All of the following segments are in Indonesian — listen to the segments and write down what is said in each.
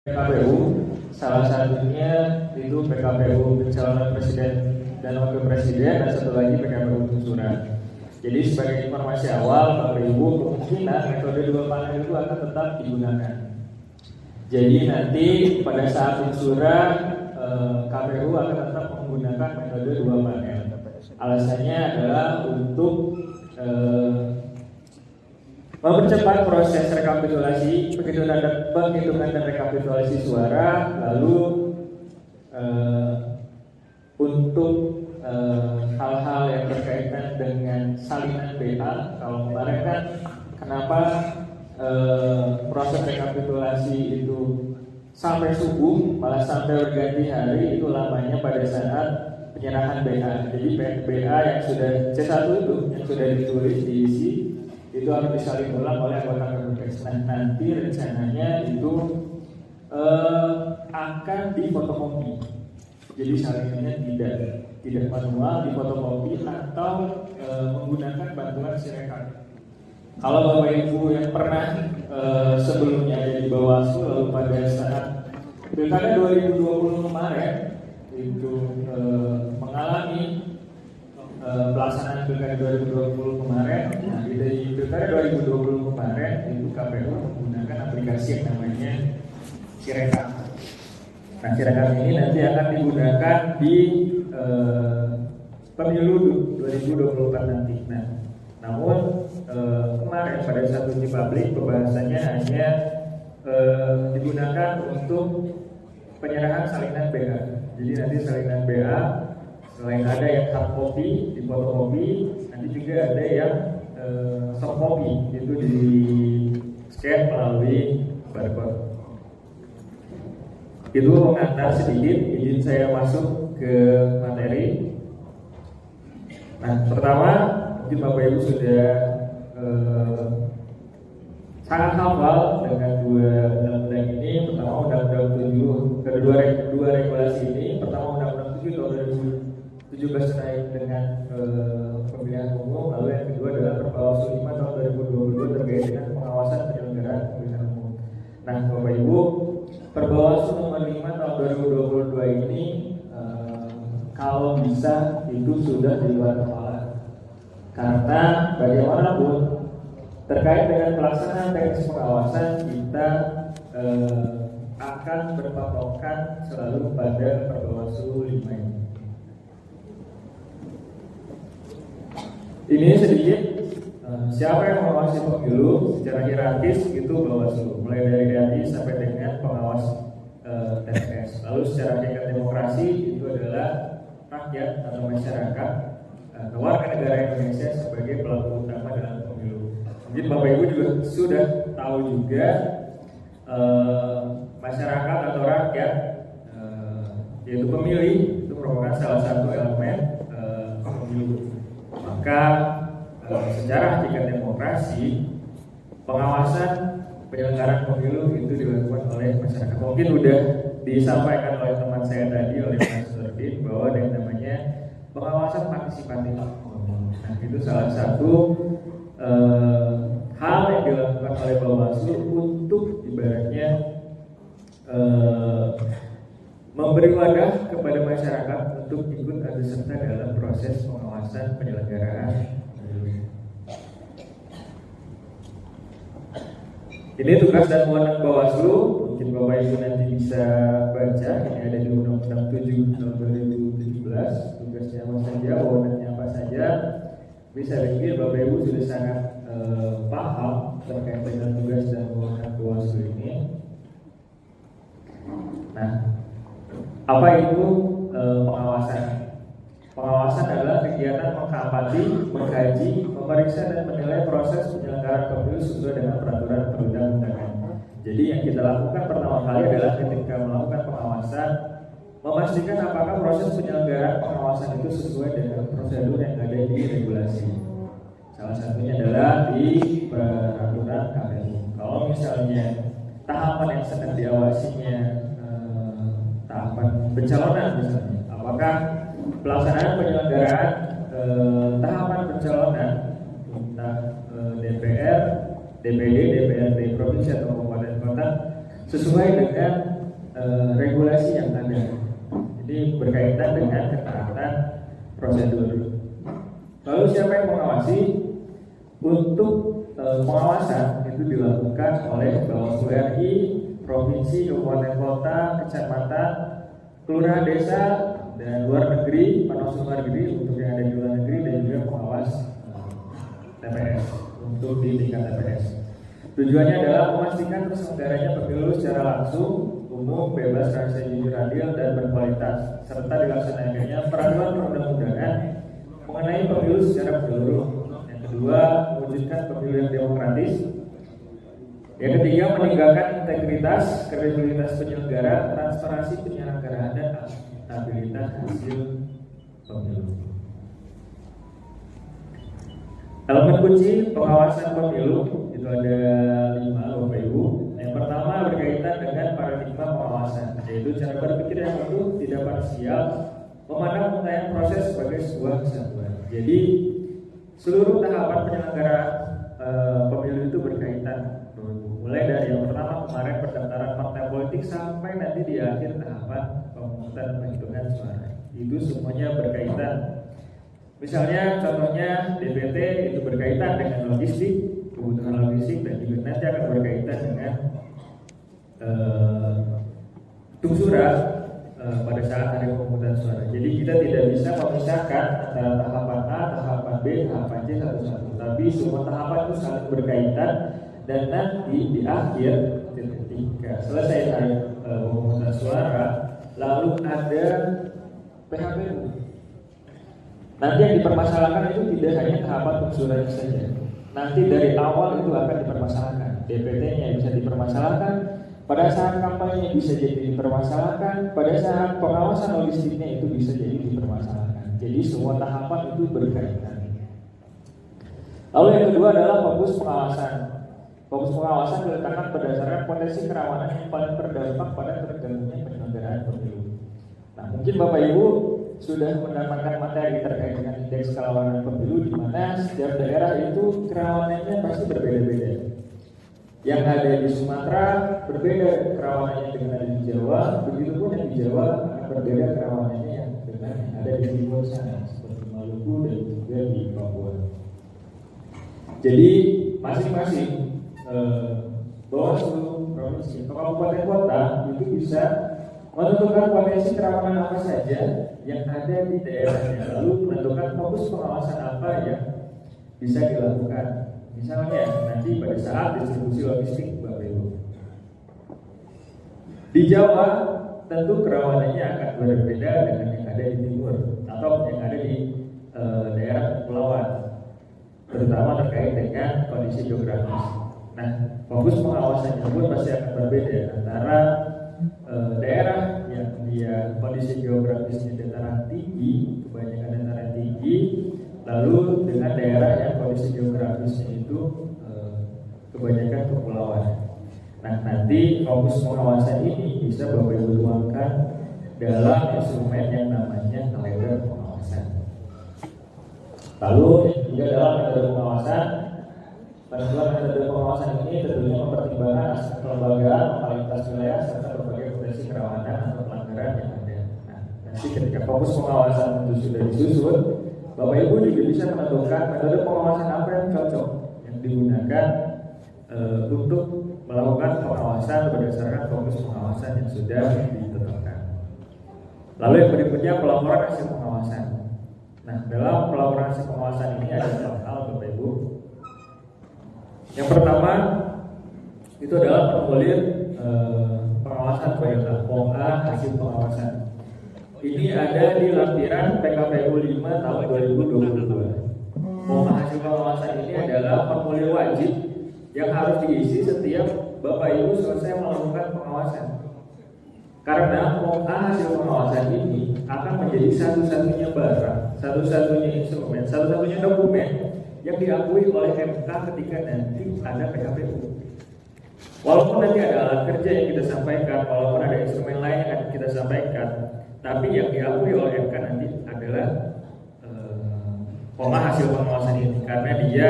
PKPU, salah satunya itu PKPU pencalonan presiden dan wakil presiden, dan satu lagi PKPU pengusuran. Jadi sebagai informasi awal, Bapak Ibu, kemungkinan metode dua panel itu akan tetap digunakan. Jadi nanti pada saat pengusuran, KPU akan tetap menggunakan metode dua panel. Alasannya adalah untuk mempercepat proses rekapitulasi, penghitungan dan rekapitulasi suara, lalu untuk hal-hal yang berkaitan dengan salinan BA. Kalau kemarin kan kenapa proses rekapitulasi itu sampai subuh, malah sampai berganti hari, itu lamanya pada saat penyerahan BA. Jadi BA yang sudah C1 itu yang sudah ditulis diisi itu harus disalin ulang oleh anggota KPPS. Nah, nanti rencananya itu akan difotokopi. Jadi salinannya tidak manual, difotokopi atau menggunakan bantuan Sirekap. Kalau Bapak Ibu yang pernah sebelumnya ada di Bawaslu, lalu pada saat Pilkada 2020 kemarin itu mengalami pelaksanaan Pilkada 2020 kemarin. Nah, di Pilkada 2020 kemarin itu KPU menggunakan aplikasi yang namanya Sirekap. Nah, Sirekap ini nanti akan digunakan di pemilu 2024 nanti. Nah, namun kemarin pada saat uji publik pembahasannya hanya digunakan untuk penyerahan salinan BA. Jadi nanti salinan BA selain ada yang hard copy, di fotokopi, nanti juga ada yang soft copy, itu di scan melalui barcode. Itu mengantar sedikit, izin saya masuk ke materi. Nah, pertama mungkin Bapak Ibu sudah sangat hafal dengan dua undang-undang ini. Pertama Undang-Undang 7, kedua regulasi ini. Pertama Undang-Undang 7 tahun 2017 terkait dengan pemilihan umum, lalu yang kedua adalah Perbawaslu 5 tahun 2022 terkait dengan pengawasan penyelenggaraan pemilihan umum. Nah, Bapak Ibu, Perbawaslu nomor 5 tahun 2022 ini kalau bisa itu sudah di luar kepala. Karena bagaimanapun terkait dengan pelaksanaan teknis pengawasan kita akan berpatokan selalu pada Perbawaslu 5 ini. Ini sedikit siapa yang mengawasi pemilu secara hierarkis itu Bawaslu, mulai dari DAI sampai dengan pengawas TPS. Lalu secara tingkat demokrasi itu adalah rakyat atau masyarakat, warga negara Indonesia sebagai pelaku utama dalam pemilu. Mungkin Bapak Ibu juga sudah tahu juga masyarakat atau rakyat yaitu pemilih itu merupakan salah satu elemen pemilu. Maka secara tingkat demokrasi pengawasan penyelenggaraan pemilu itu dilakukan oleh masyarakat. Mungkin sudah disampaikan oleh teman saya tadi, oleh Mas Nurdin, bahwa ada yang namanya pengawasan partisipatif. Nah, itu salah satu hal yang dilakukan oleh Bawaslu untuk ibaratnya memberi wadah kepada masyarakat untuk ikut andil serta dalam proses pengawasan penyelenggaraan pemilu. Ini tugas dan wewenang Bawaslu. Mungkin Bapak Ibu nanti bisa baca. Ini ada di Undang-Undang 7 tahun 2017. Tugasnya apa saja, wewenangnya apa saja. Bisa pikir Bapak Ibu sudah sangat paham terkait dengan tugas dan wewenang Bawaslu ini. Nah, apa itu pengawasan? Pengawasan adalah kegiatan mengamati, mengkaji, memeriksa dan menilai proses penyelenggaraan pemilu sesuai dengan peraturan perundang-undangan. Jadi yang kita lakukan pertama kali adalah ketika melakukan pengawasan, memastikan apakah proses penyelenggaraan pengawasan itu sesuai dengan prosedur yang ada di regulasi. Salah satunya adalah di peraturan KPU. Kalau misalnya tahapan yang sedang diawasinya tahapan pencalonan misalnya, apakah pelaksanaan penyelenggaraan tahapan pencalonan entah DPR, DPD, DPRD provinsi atau kabupaten kota sesuai dengan regulasi yang ada. Jadi berkaitan dengan ketaatan prosedur. Lalu siapa yang mengawasi? Untuk pengawasan itu dilakukan oleh Bawaslu RI, provinsi, kabupaten kota, kecamatan, kelurahan desa, dan luar negeri, panwaslu luar negeri untuk yang ada di luar negeri, dan juga pengawas TPS untuk di tingkat TPS. Tujuannya adalah memastikan terselenggaranya pemilu secara langsung, umum, bebas, rahasia, jujur, adil, dan berkualitas, serta dilaksanakannya peraturan perundang-undangan mengenai pemilu secara menyeluruh. Yang kedua, mewujudkan pemilu yang demokratis. Yang ketiga, meningkatkan integritas, kredibilitas penyelenggara, transparansi penyelenggaraan, dan akuntabilitas hasil pemilu. Elemen kunci pengawasan pemilu itu ada 5, Bapak Ibu. Yang pertama berkaitan dengan paradigma pengawasan, yaitu cara berpikir yang utuh, tidak parsial, memandang rangkaian proses sebagai sebuah kesatuan. Jadi seluruh tahapan penyelenggaraan pemilu itu berkaitan, mulai dari yang pertama kemarin pendaftaran partai politik sampai nanti di akhir tahapan pemungutan penghitungan suara. Itu semuanya berkaitan. Misalnya contohnya DPT itu berkaitan dengan logistik, kebutuhan logistik, dan juga nanti akan berkaitan dengan surat pada saat hari pemungutan suara. Jadi kita tidak bisa memisahkan antara tahapan A, tahapan B, tahapan C satu-satu. Tapi semua tahapan itu saling berkaitan, dan nanti di akhir ketika selesai hari pemungutan suara, lalu ada PHPU. Nanti yang dipermasalahkan itu tidak hanya tahapan pengsusuran saja. Nanti dari awal itu akan dipermasalahkan. DPT-nya bisa dipermasalahkan, pada saat kampanye bisa jadi dipermasalahkan, pada saat pengawasan logistiknya itu bisa jadi dipermasalahkan. Jadi semua tahapan itu berkaitan. Lalu yang kedua adalah fokus pengawasan. Fokus pengawasan diletakkan berdasarkan potensi kerawanan yang paling berdampak pada terganggunya penyelenggaraan pemilu. Nah, mungkin Bapak Ibu sudah mendapatkan materi terkait dengan indeks kerawanan pemilu, di mana setiap daerah itu kerawanannya pasti berbeda-beda. Yang ada di Sumatera berbeda kerawanannya dengan ada di Jawa, begitu pun yang di Jawa akan berbeda kerawanannya yang dengan yang ada di timur sana, seperti Maluku dan juga di Papua. Jadi masing-masing Bawaslu provinsi atau kabupaten kota itu bisa menentukan potensi kerawanan apa saja yang ada di daerahnya, lalu menentukan fokus pengawasan apa yang bisa dilakukan. Misalnya nanti pada saat distribusi logistik, Bapak Ibu, di Jawa tentu kerawanannya akan berbeda dengan yang ada di timur atau yang ada di daerah kepulauan, terutama terkait dengan kondisi geografis. Nah, fokus pengawasannya pun pasti akan berbeda antara daerah yang dia kondisi geografisnya dataran tinggi, kebanyakan dataran tinggi, lalu dengan daerah yang kondisi geografisnya itu kebanyakan kepulauan. Nah, nanti fokus pengawasan ini bisa Bapak Ibu tuangkan dalam instrumen yang namanya kalender pengawasan. Lalu juga dalam metode pengawasan, penentuan metode pengawasan ini tentunya mempertimbangkan aspek kelembagaan, lokalitas wilayah, serta berbagai potensi kerawanan atau pelanggaran yang ada. Nah, nanti ketika fokus pengawasan itu sudah disusun, Bapak Ibu juga bisa menentukan metode pengawasan apa yang cocok yang digunakan untuk melakukan pengawasan berdasarkan fokus pengawasan yang sudah ditetapkan. Lalu yang berikutnya pelaporan hasil pengawasan. Nah, dalam pelaporan hasil pengawasan ini ada 4 hal, Bapak Ibu. Yang pertama itu adalah formulir pengawasan form A hasil pengawasan. Ini ada di lampiran PKPU 5 tahun 2022. Form A hasil pengawasan ini adalah formulir wajib yang harus diisi setiap Bapak Ibu selesai melakukan pengawasan. Karena form A hasil pengawasan ini akan menjadi satu-satunya barang, satu-satunya instrumen, satu-satunya dokumen yang diakui oleh MK ketika nanti ada PKPU. Walaupun nanti ada alat kerja yang kita sampaikan, walaupun ada instrumen lain yang akan kita sampaikan, tapi yang diakui oleh MK nanti adalah form A hasil pengawasan ini, karena dia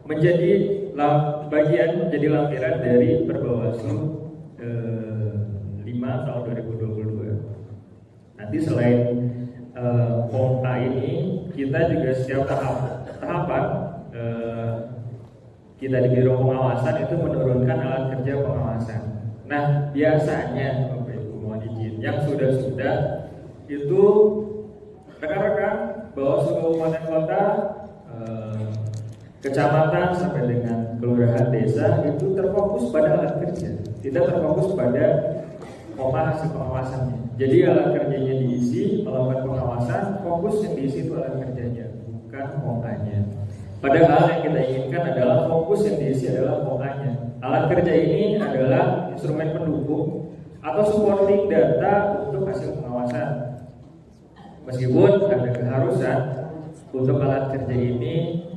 menjadi bagian, menjadi lampiran dari Perbawaslu ke-5 tahun 2022. Nanti selain form A ini, kita juga setiap tahapan kita di Biro Pengawasan itu menurunkan alat kerja pengawasan. Nah, biasanya Bapak Ibu mohon izin, yang sudah itu rekan-rekan Bawaslu Kabupaten Kota, kecamatan sampai dengan kelurahan desa itu terfokus pada alat kerja, tidak terfokus pada hasil pengawasannya. Jadi alat kerjanya diisi, melakukan pengawasan, fokus yang diisi itu alat kerjanya, bukan pokoknya. Padahal yang kita inginkan adalah fokus yang diisi adalah pokoknya. Alat kerja ini adalah instrumen pendukung atau supporting data untuk hasil pengawasan. Meskipun ada keharusan untuk alat kerja ini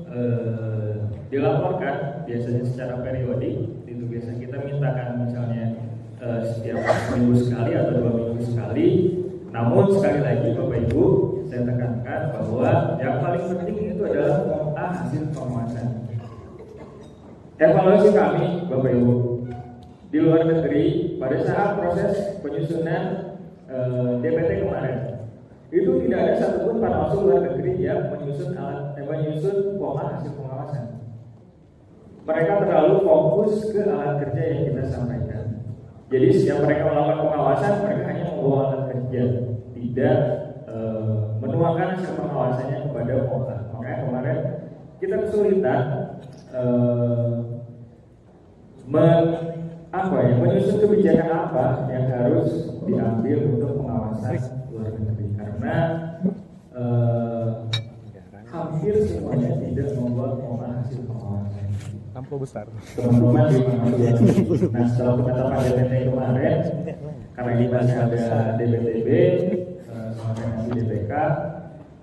dilaporkan biasanya secara periodik, itu biasa kita mintakan misalnya setiap minggu sekali atau 2 minggu sekali. Namun sekali lagi Bapak Ibu, saya tekankan bahwa yang paling penting itu adalah hasil pengawasan. Evaluasi kami Bapak Ibu di luar negeri pada saat proses penyusunan DPT kemarin, itu tidak ada satupun panwaslu luar negeri yang menyusun hasil pengawasan. Mereka terlalu fokus ke alat kerja yang kita sampaikan. Jadi setiap mereka melakukan pengawasan, mereka hanya membawa alat kerja, tidak menuangkan hasil pengawasannya kepada POA. Makanya kemarin kita kesulitan menyusun kebijakan apa yang harus diambil untuk pengawasan luar negeri, karena hampir semuanya tidak membuat hasil pengawasan. Amplop besar. Teman-teman di mana? Nah, setelah penetapan DPT kemarin, karena ini masih ada DPTB sampai nanti DPK,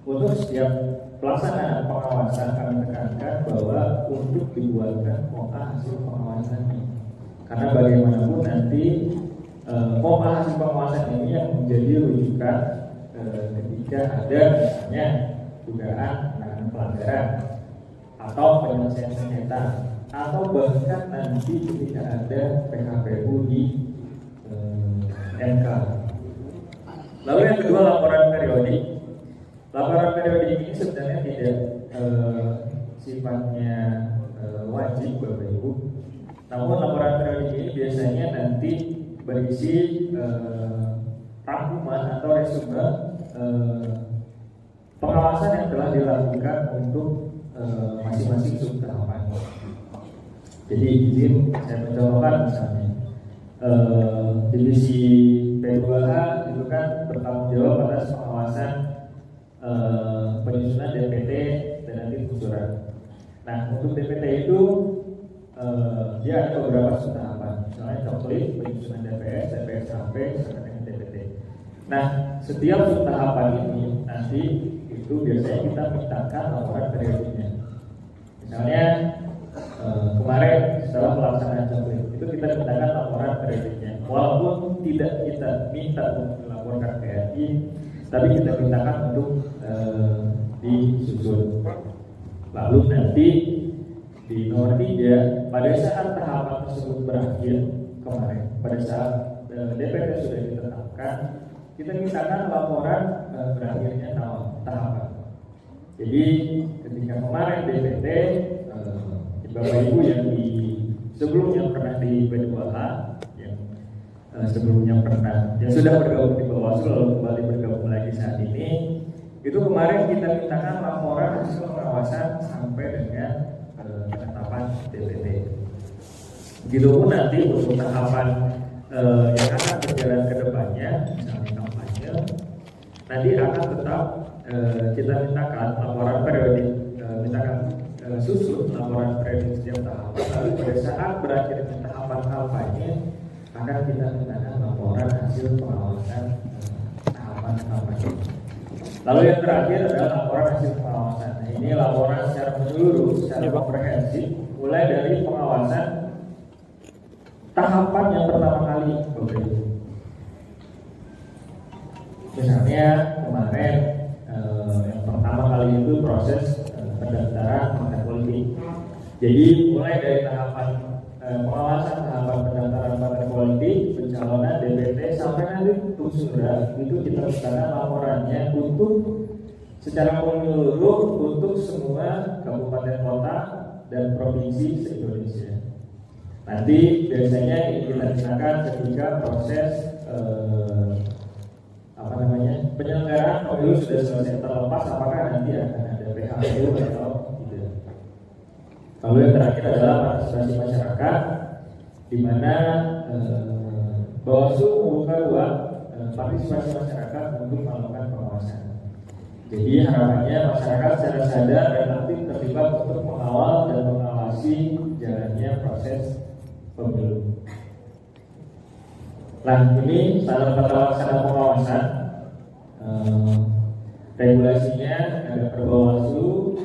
untuk setiap pelaksanaan pengawasan kami tekankan bahwa untuk dibuatkan hasil pengawasannya. Karena bagaimanapun nanti hasil pengawasan ini yang menjadi rujukan ketika ada misalnya dugaan penanganan pelanggaran atau penyelesaian sengketa, atau bahkan nanti ketika ada PKPU di MK. Lalu yang kedua, laporan periodik. Laporan periodik ini sebenarnya tidak sifatnya wajib Bapak Ibu. Namun laporan periodik ini biasanya nanti berisi rangkuman atau resume pengawasan yang telah dilakukan untuk masing-masing subtahapan. Jadi izin saya mencontohkan misalnya divisi P2H itu kan bertanggung jawab atas pengawasan penyusunan DPT dan nanti pengusuran. Nah, untuk DPT itu dia ada beberapa subtahapan, misalnya coklit, penyusunan DPS, DPS sampai dengan DPT. Nah, setiap subtahapan ini nanti itu biasanya kita mintakan laporan periodiknya. Misalnya kemarin setelah pelaksanaan coklit itu kita mintakan laporan periodiknya, walaupun tidak kita minta untuk dilaporkan ke RI, tapi kita mintakan untuk disusun. Lalu nanti di nomor 3, pada saat tahapan tersebut berakhir kemarin, pada saat DPT sudah ditetapkan, kita mintakan laporan berakhirnya tahapan. Jadi ketika kemarin DPT, Bapak Ibu yang sebelumnya pernah di P2H, yang sebelumnya pernah, yang sudah bergabung di Bawaslu lalu kembali bergabung lagi saat ini, itu kemarin kita mintakan laporan hasil pengawasan sampai dengan penetapan DPT. Begitupun nanti untuk tahapan yang akan berjalan ke depannya, misalnya kampanye, nanti akan tetap kita mintakan laporan periodik, mintakan susun laporan periodik setiap tahapan. Lalu pada saat berakhirnya tahapan kampanye akan kita mintakan laporan hasil pengawasan tahapan kampanye. Lalu yang terakhir adalah laporan hasil pengawasan. Nah, ini laporan secara menyeluruh, secara komprehensif, mulai dari pengawasan tahapan yang pertama kali, Bapak Ibu. Misalnya kemarin yang pertama kali itu proses pendaftaran partai politik. Jadi mulai dari tahapan pengawasan tahapan pendaftaran partai politik, sampai nanti untuk surat itu kita mintakan laporannya untuk secara menyeluruh untuk semua kabupaten kota dan provinsi se-Indonesia. Nanti biasanya ini kita gunakan ketika proses penyelenggaraan pemilu sudah selesai, terlepas apakah nanti akan ada PHPU atau tidak. Lalu yang terakhir adalah partisipasi masyarakat, di mana Bawaslu membuka ruang partisipasi masyarakat untuk melakukan pengawasan. Jadi harapannya masyarakat secara sadar dan aktif terlibat untuk mengawal dan mengawasi jalannya proses pemilu. Nah, ini standar tata laksana pengawasan. Regulasinya ada Perbawaslu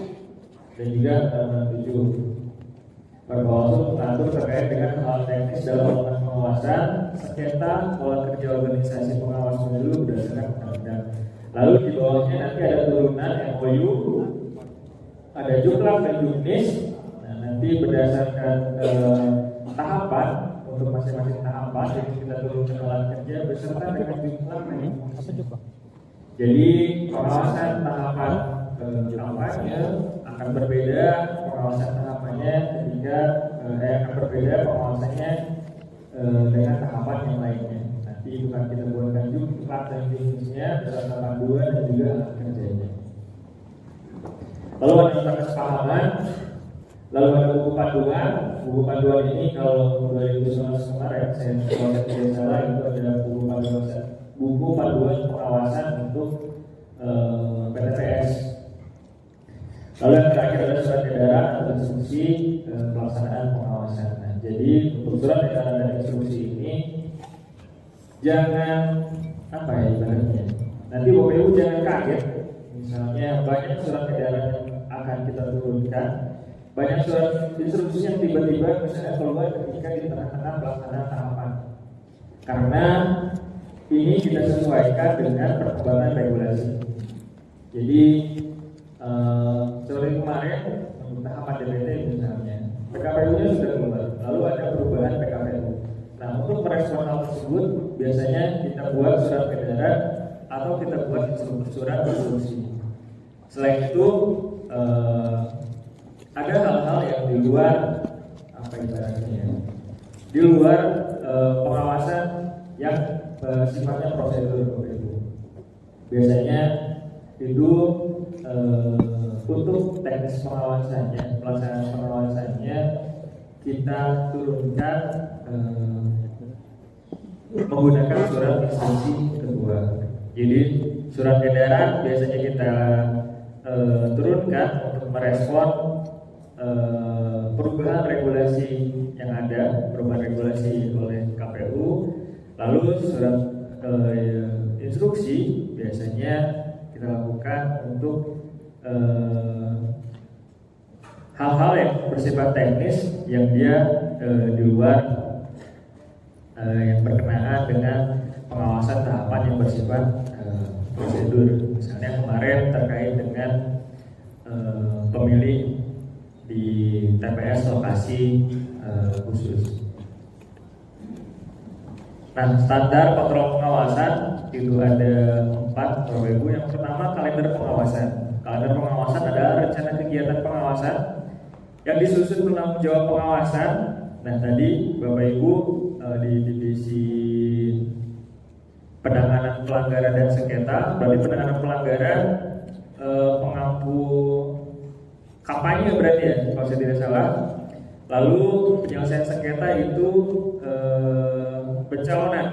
dan juga Undang-Undang 7. Perbawaslu mengatur terkait dengan hal teknis dalam melakukan pengawasan, sengketa, pola kerja organisasi pengawas pemilu berdasarkan undang-undang. Lalu di bawahnya nanti ada turunan MOU, ada Juklak dan Juknis. Nah, nanti berdasarkan tahapan untuk masing-masing tahapan yang kita turunkan alat kerja beserta dengan Juklak ini. Jadi pengawasan tahapan kampanye akan berbeda, pengawasan tahapannya ketika akan berbeda pengawasannya dengan tahapan yang lainnya. Nanti itu kan kita buatkan Juklak dan Juknisnya beserta panduan dan juga alat kerjanya. Lalu ada kesepahaman, lalu ada buku panduan. Buku panduan ini kalau 2019 kemarin saya tidak salah itu adalah buku panduan pengawasan untuk PTPS. Lalu yang terakhir adalah surat edaran atau instruksi pelaksanaan pengawasan. Nah, jadi untuk surat edaran dan instruksi ini jangan ibaratnya. Nanti Bapak Ibu jangan kaget. Misalnya banyak surat edaran yang akan kita turunkan, banyak surat instruksi yang tiba-tiba misalnya keluar ketika di tengah-tengah pelaksanaan tahapan. Karena ini kita sesuaikan dengan perkembangan regulasi. Jadi sore kemarin untuk tahapan DPT misalnya, PKPU-nya sudah keluar, lalu ada perubahan PKPU. Nah, untuk merespon hal tersebut biasanya kita buat surat edaran atau kita buat surat instruksi. Selain itu ada hal-hal yang di luar di luar pengawasan yang sifatnya prosedur. Biasanya itu untuk teknis pengawasannya, pelaksanaan pengawasannya kita turunkan menggunakan surat instruksi kedua. Jadi surat edaran biasanya kita turunkan untuk merespon perubahan regulasi yang ada, perubahan regulasi oleh KPU. Lalu surat instruksi biasanya kita lakukan untuk hal-hal yang bersifat teknis yang dia di luar yang berkenaan dengan pengawasan tahapan yang bersifat prosedur. Misalnya kemarin terkait dengan pemilih di TPS lokasi khusus. Nah, standar kontrol pengawasan itu ada 4, Bapak Ibu. Yang pertama, kalender pengawasan. Kalender pengawasan adalah rencana kegiatan pengawasan yang disusun penanggung jawab pengawasan. Nah, tadi Bapak Ibu di divisi penanganan pelanggaran dan sengketa, berarti penanganan pelanggaran pengampu kampanye berarti ya, kalau saya tidak salah. Lalu penyelesaian sengketa itu pencalonan.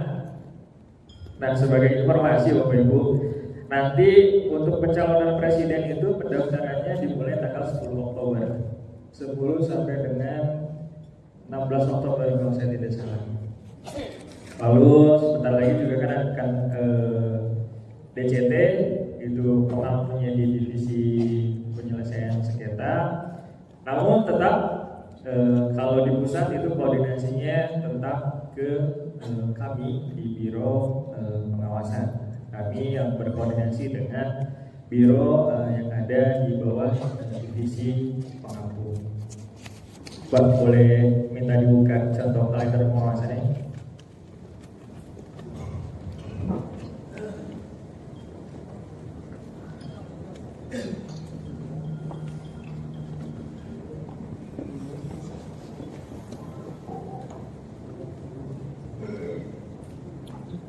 Nah, sebagai informasi Bapak Ibu, nanti untuk pencalonan presiden itu pendaftarannya dimulai tanggal 10 Oktober 10 sampai dengan 16 Oktober kalau saya tidak salah. Lalu sebentar lagi juga kan akan ke DCT, itu pengampunya di divisi penyelesaian sengketa. Namun tetap kalau di pusat itu koordinasinya tetap ke kami di Biro Pengawasan. Kami yang berkoordinasi dengan biro yang ada di bawah divisi pengampu. Pak, boleh minta dibuka contoh kalender pengawasannya?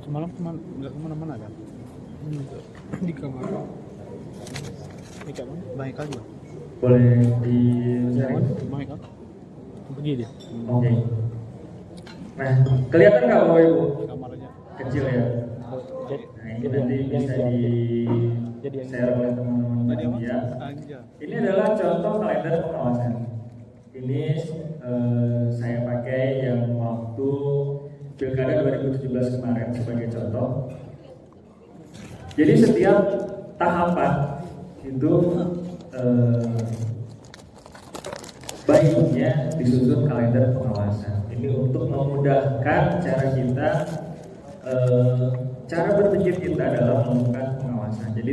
Semalam nggak kemana-mana kan? Di kamar. Di kamar. Baik aja. Boleh di Baik kan? Pergi dia. Oke. Nah, kelihatan nggak Bapak Ibu? Kamar aja. Kecil ya. Nah, ini nanti bisa di share oleh teman-teman media. Ini adalah contoh kalender pengawasan. Ini saya pakai yang waktu Pilkada 2017 kemarin sebagai contoh. Jadi setiap tahapan itu baiknya disusun kalender pengawasan. Ini untuk memudahkan cara kita, cara berpikir kita dalam melakukan pengawasan. Jadi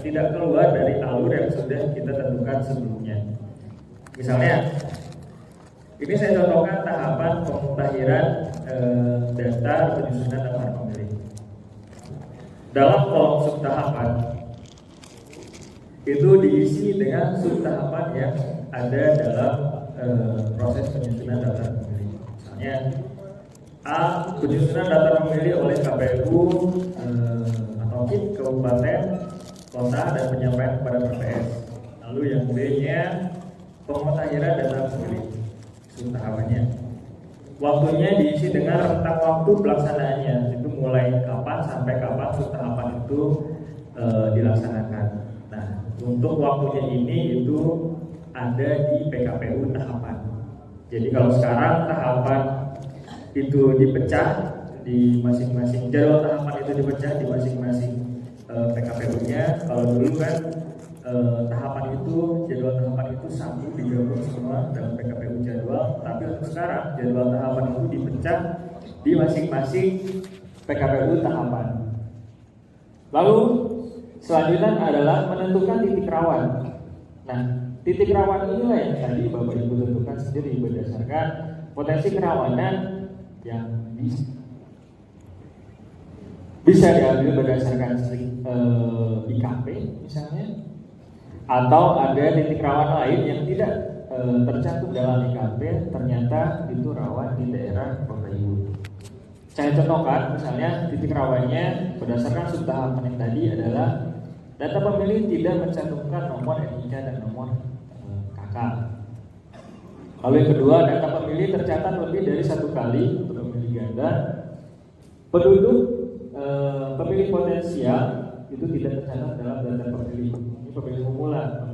tidak keluar dari alur yang sudah kita tentukan sebelumnya. Misalnya, ini saya contohkan tahapan pemutahiran data penyusunan daftar pemilih. Dalam kolom subtahapan itu diisi dengan subtahapan yang ada dalam proses penyusunan daftar pemilih. Misalnya A, penyusunan daftar pemilih oleh KPU atau KIP kabupaten, kota dan penyampaian kepada PPS. Lalu yang B-nya pemutahiran data pemilih. Tahapannya, waktunya diisi dengan rentang waktu pelaksanaannya, itu mulai kapan sampai kapan tahapan itu dilaksanakan. Nah, untuk waktunya ini itu ada di PKPU tahapan. Jadi kalau sekarang tahapan itu dipecah di masing-masing jadwal tahapan itu dipecah di masing-masing PKPU-nya. Kalau dulu kan tahapan itu jadwal tahapan itu satu digabung semua dalam PKPU jadwal, tapi untuk sekarang jadwal tahapan itu dipecah di masing-masing PKPU tahapan. Lalu selanjutnya adalah menentukan titik rawan. Nah, titik rawan inilah yang tadi Bapak Ibu tentukan sendiri berdasarkan potensi kerawanan yang bisa diambil berdasarkan IKP misalnya, atau ada titik rawan lain yang tidak tercantum dalam IKP, ternyata itu rawan di daerah Bapak Ibu. Saya contohkan, misalnya titik rawannya berdasarkan subtahapan yang tadi adalah data pemilih tidak mencantumkan nomor NIK dan nomor KK. Lalu yang kedua, data pemilih tercatat lebih dari satu kali untuk pemilih ganda. Penduduk pemilih potensial itu tidak tercatat dalam data pemilih. Ini pemilih pemula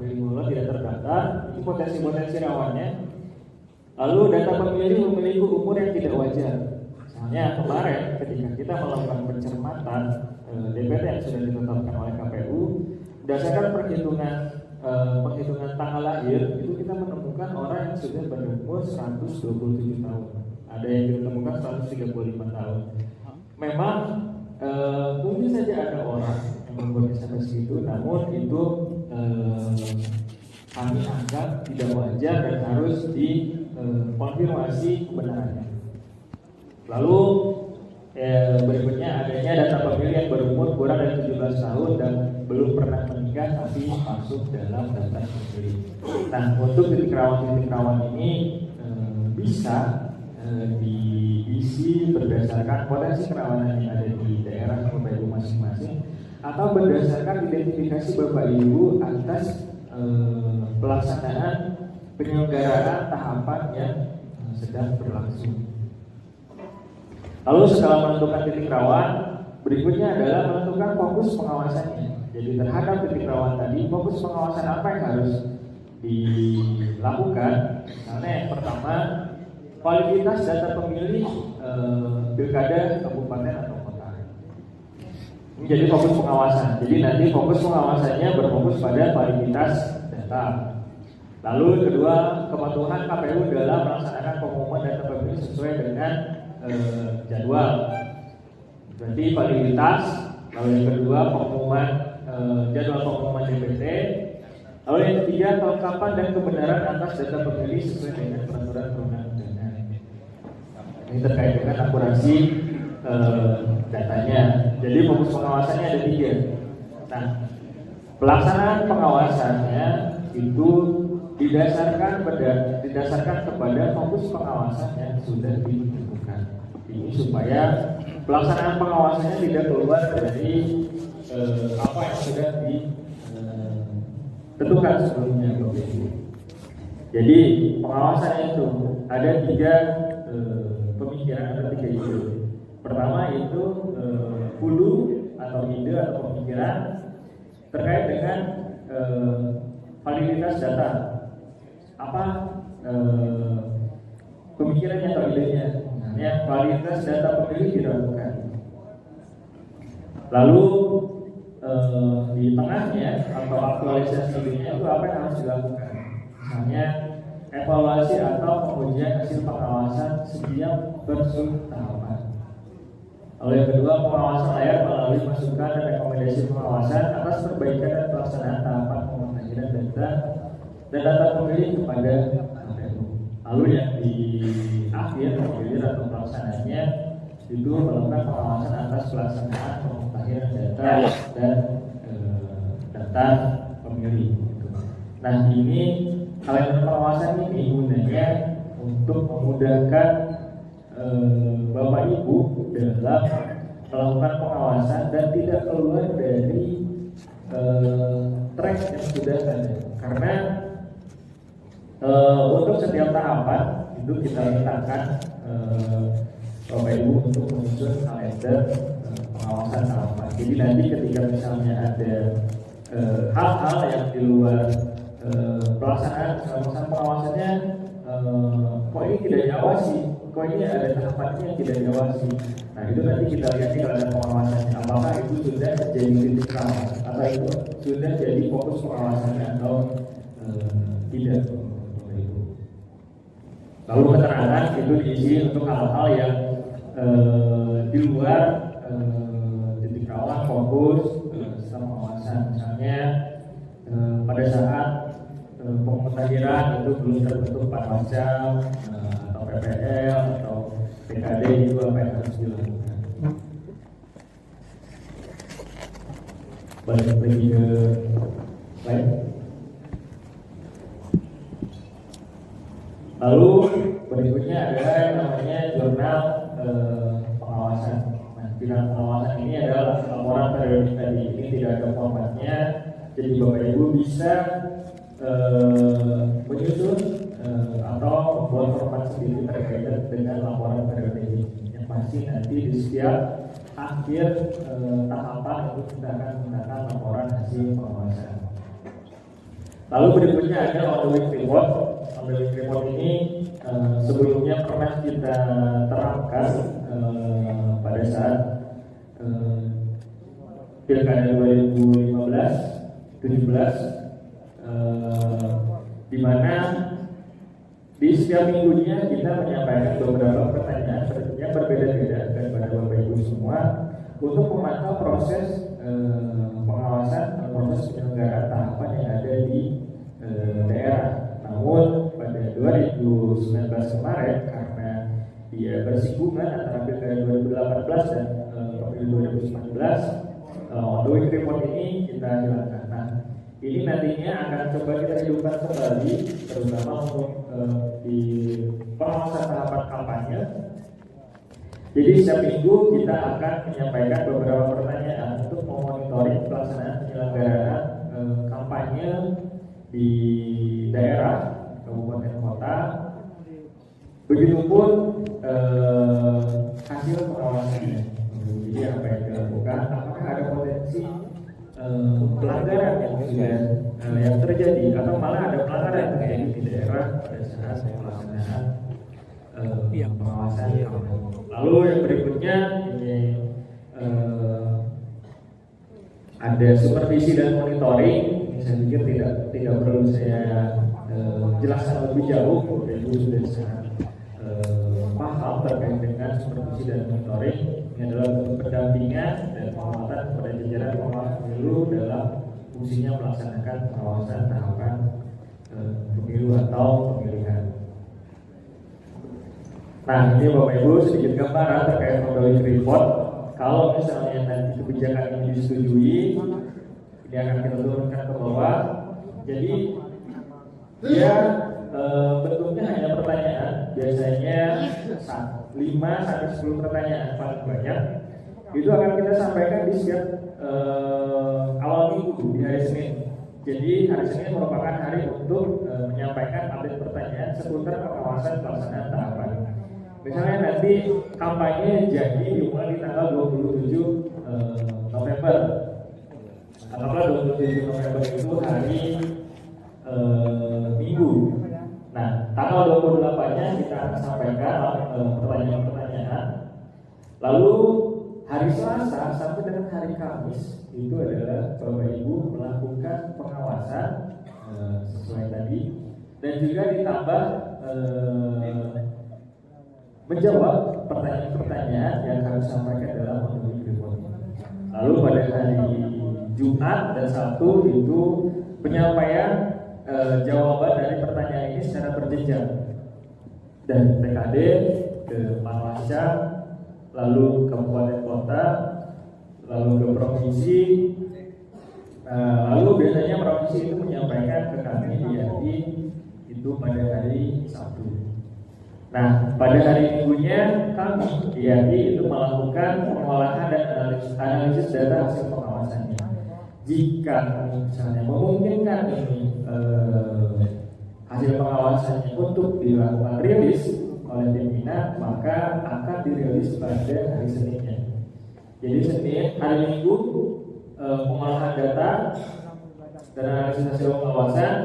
tidak terdaftar. Ini potensi-potensi rawannya. Lalu data pemilih memiliki umur yang tidak wajar. Misalnya kemarin ketika kita melakukan pencermatan DPT yang sudah ditetapkan oleh KPU, berdasarkan perhitungan tanggal lahir itu kita menemukan orang yang sudah berumur 127 tahun. Ada yang ditemukan 135 tahun. Memang mungkin saja ada orang yang membuat sampai segitu, namun itu kami anggap tidak wajar dan harus dikonfirmasi kebenarannya. Lalu berikutnya adanya data pemilih yang berumur kurang dari 17 tahun dan belum pernah menikah tapi masuk dalam data pemilih. Nah, untuk titik rawan ini bisa diisi berdasarkan potensi kerawanan yang ada di daerah Bapak Ibu masing-masing, atau berdasarkan identifikasi Bapak Ibu atas pelaksanaan penyelenggaraan tahapan yang sedang berlangsung. Lalu setelah menentukan titik rawan, berikutnya adalah menentukan fokus pengawasannya. Jadi terhadap titik rawan tadi, fokus pengawasan apa yang harus dilakukan? Misalnya yang pertama, validitas data pemilih pilkada kabupaten atau kota. Ini jadi fokus pengawasan. Jadi nanti fokus pengawasannya berfokus pada validitas data. Lalu kedua, kepatuhan KPU dalam melaksanakan pengumuman data pemilih sesuai dengan jadwal. Berarti validitas. Lalu yang kedua, pengumuman jadwal pengumuman DPT. Lalu yang ketiga, kelengkapan dan kebenaran atas data pemilih sesuai dengan peraturan perundang-undangan. Ini terkait dengan akurasi datanya. Jadi fokus pengawasannya ada 3. Nah, pelaksanaan pengawasannya itu didasarkan kepada fokus pengawasan yang sudah ditentukan. Ini supaya pelaksanaan pengawasannya tidak keluar dari apa yang sudah ditentukan sebelumnya. Jadi pengawasan itu ada 3 pemikiran atau 3 ide. Pertama itu hulu atau ide atau pemikiran terkait dengan validitas data. Apa pemikirannya atau idenya? Validitas data pemilih diragukan. Lalu di tengahnya atau aktualisasi idenya itu apa yang harus dilakukan? Misalnya evaluasi atau pengujian hasil pengawasan setiap tahapan. Lalu yang kedua, pengawasan layar melalui masukan dan rekomendasi pengawasan atas perbaikan dan pelaksanaan tahapan pemutahiran data dan data pemilih kepada KPU. Lalu yang di akhir atau pelaksanaannya itu melakukan pengawasan atas pelaksanaan pemutahiran data dan data pemilih. Nah, ini kalender pengawasan ini gunanya untuk memudahkan Bapak Ibu dalam melakukan pengawasan dan tidak keluar dari track yang sudah ada. Karena untuk setiap tahapan itu kita letakkan Bapak Ibu untuk menyusun kalender pengawasan tahapan. Jadi nanti ketika misalnya ada hal-hal yang di luar pelaksanaan pengawasannya, kok ini tidak diawasi, kok ini ada tahapannya yang tidak diawasi. Nah, itu nanti kita lihat di kalender pengawasannya, apakah itu sudah jadi titik rawan atau itu sudah jadi fokus pengawasannya atau tidak. Lalu keterangan itu diisi untuk hal-hal yang di luar titik rawan fokus sistem pengawasan. Misalnya pada saat pemutahiran itu belum terbentuk Panwascam atau PPL atau PKD, itu apa yang harus dilakukan. Balik lagi ke slide. Lalu berikutnya adalah yang namanya jurnal pengawasan. Nah, jurnal pengawasan ini adalah laporan periodik tadi. Ini tidak ada formatnya, jadi Bapak Ibu bisa menyusun atau membuat format sendiri terkait dengan laporan periodik ini. Yang pasti nanti di setiap akhir tahapan itu kita akan menggunakan laporan hasil pengawasan. Lalu berikutnya ada on the week report. On the week report ini sebelumnya pernah kita terapkan pada saat Pilkada 2015-17, di mana di setiap minggunya kita menyampaikan beberapa pertanyaan yang berbeda-beda kepada Bapak Ibu semua untuk memantau proses pengawasan atau proses penyelenggaraan tahapan yang ada di daerah. Namun pada 2019 kemarin, karena dia bersinggungan antara Pilkada 2018 dan pemilu 2019, on the week report ini kita hilangkan. Nah, ini nantinya akan coba kita hidupkan kembali, terutama untuk di pengawasan tahapan kampanye. Jadi setiap minggu kita akan menyampaikan beberapa pertanyaan untuk memonitoring pelaksanaan penyelenggaraan kampanye di daerah, kabupaten kota. Begitupun hasil pengawasannya. Jadi apa yang dilakukan, apakah ada potensi pelanggaran yang terjadi atau malah ada pelanggaran yang terjadi di daerah pada saat pelaksanaan pengawasan. Lalu yang berikutnya ini ada supervisi dan monitoring. Ini saya pikir tidak perlu saya jelaskan lebih jauh. Ibu sudah sangat paham terkait dengan supervisi dan monitoring. Ini adalah bentuk pendampingan dan penguatan kepada jajaran pengawas pemilu dalam fungsinya melaksanakan pengawasan tahapan pemilu atau pemilihan. Nah, ini Bapak Ibu sedikit gambaran terkait monitoring report. Kalau misalnya nanti kebijakan ini disetujui, ini akan kita turunkan ke bawah. Jadi dia bentuknya hanya pertanyaan, biasanya 5-10 pertanyaan paling banyak. itu akan kita sampaikan di setiap awal minggu di hari Senin. Jadi hari Senin merupakan hari untuk menyampaikan update pertanyaan seputar pengawasan pelaksanaan tahapan. Misalnya nanti kampanye jadi dimulai di tanggal 27 November. Anggaplah 27 November itu hari Minggu. Nah, tanggal 28-nya kita akan sampaikan pertanyaan-pertanyaan. Lalu hari Selasa sampai dengan hari Kamis itu adalah Bapak Ibu melakukan pengawasan sesuai tadi, dan juga ditambah menjawab pertanyaan-pertanyaan yang kami sampaikan dalam monthly report. Lalu pada hari Jumat dan Sabtu itu penyampaian jawaban dari pertanyaan ini secara berjenjang dari TKD ke Panwasca, lalu kabupaten kota, lalu ke provinsi, lalu biasanya provinsi itu menyampaikan ke kami di hari itu pada hari Sabtu. Nah, pada hari Minggunya kami di hari itu melakukan pengolahan dan analisis data hasil pengawasannya. Jika misalnya memungkinkan ini hasil pengawasannya untuk dilakukan rilis oleh pimpinan, maka akan dirilis pada hari Seninnya. Jadi Senin, hari Minggu pengolahan data dan analisis hasil pengawasan.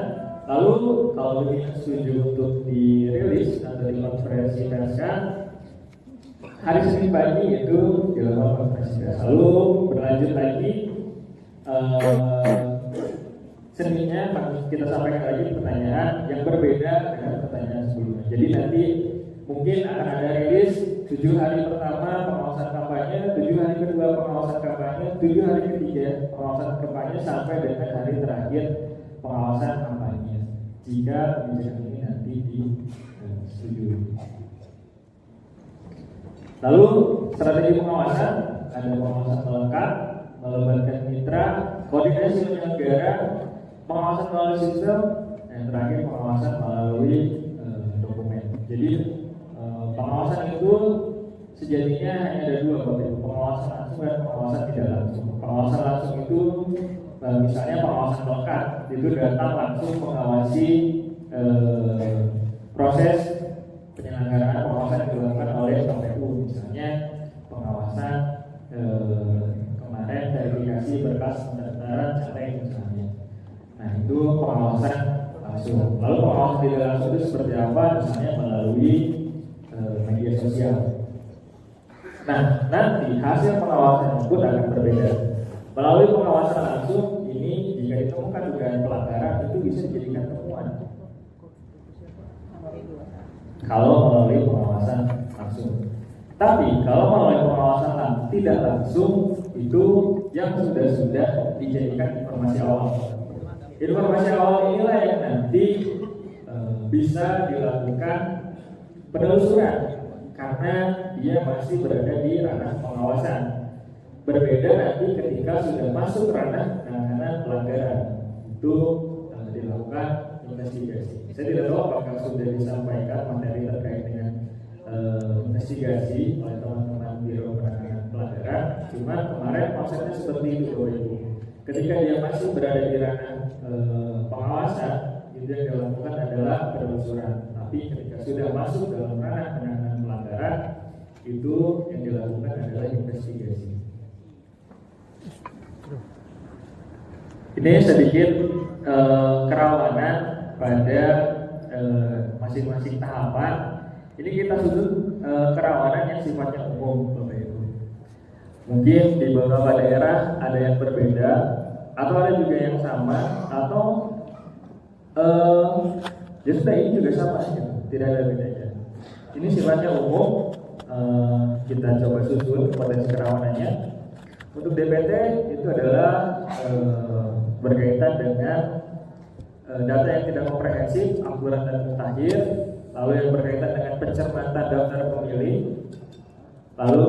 Lalu kalau pimpinan setuju untuk dirilis atau dikonferensi perskan, hari Senin pagi itu dilakukan konferensi pers. Lalu berlanjut lagi Seninnya kita sampaikan lagi pertanyaan yang berbeda dengan pertanyaan sebelumnya. Jadi nanti mungkin akan ada rilis 7 hari pertama pengawasan kampanye, 7 hari kedua pengawasan kampanye, 7 hari ketiga pengawasan kampanye, sampai dengan hari terakhir pengawasan kampanye. Jika kebijakan ini nanti disetujui. Lalu strategi pengawasan ada pengawasan melekat, melibatkan mitra, koordinasi penyelenggara, pengawasan melalui sistem, dan terakhir pengawasan melalui dokumen. Jadi pengawasan itu sejatinya hanya ada dua, pengawasan langsung dan pengawasan tidak langsung. Pengawasan langsung itu misalnya pengawasan melekat, itu datang langsung mengawasi proses penyelenggaraan pengawasan yang dilakukan oleh KPU, misalnya pengawasan kemarin verifikasi berkas pendaftaran caleg misalnya. Nah, itu pengawasan langsung. Lalu pengawasan tidak langsung itu seperti apa? Misalnya melalui media sosial. Nah, nanti hasil pengawasan pun akan berbeda. Melalui pengawasan langsung ini, jika ditemukan dugaan pelanggaran, itu bisa dijadikan temuan. Kalau melalui pengawasan langsung. Tapi kalau melalui pengawasan tidak langsung, itu yang sudah dijadikan informasi awal. Informasi awal inilah yang nanti bisa dilakukan penelusuran, karena dia masih berada di ranah pengawasan. Berbeda nanti ketika sudah masuk ranah penanganan pelanggaran, itu dilakukan investigasi. Saya tidak tahu apakah sudah disampaikan materi terkait dengan investigasi oleh teman-teman Biro Penanganan Pelanggaran. Cuma kemarin konsepnya seperti itu, Bapak Ibu. Ketika dia masih berada di ranah pengawasan, itu yang dilakukan adalah penelusuran. Tapi ketika sudah masuk dalam ranah penanganan pelanggaran, itu yang dilakukan adalah investigasi. Ini sedikit kerawanan pada masing-masing tahapan. Ini kita sudut kerawanan yang sifatnya umum, Bapak Ibu. Mungkin di beberapa daerah ada yang berbeda, atau ada juga yang sama, atau ya sudah, ini juga sama, gitu. Tidak ada bedanya. Ini sifatnya umum. Kita coba susun potensi kerawanannya. Untuk DPT itu adalah berkaitan dengan data yang tidak komprehensif, akurat dan mutakhir. Lalu yang berkaitan dengan pencermatan daftar pemilih. Lalu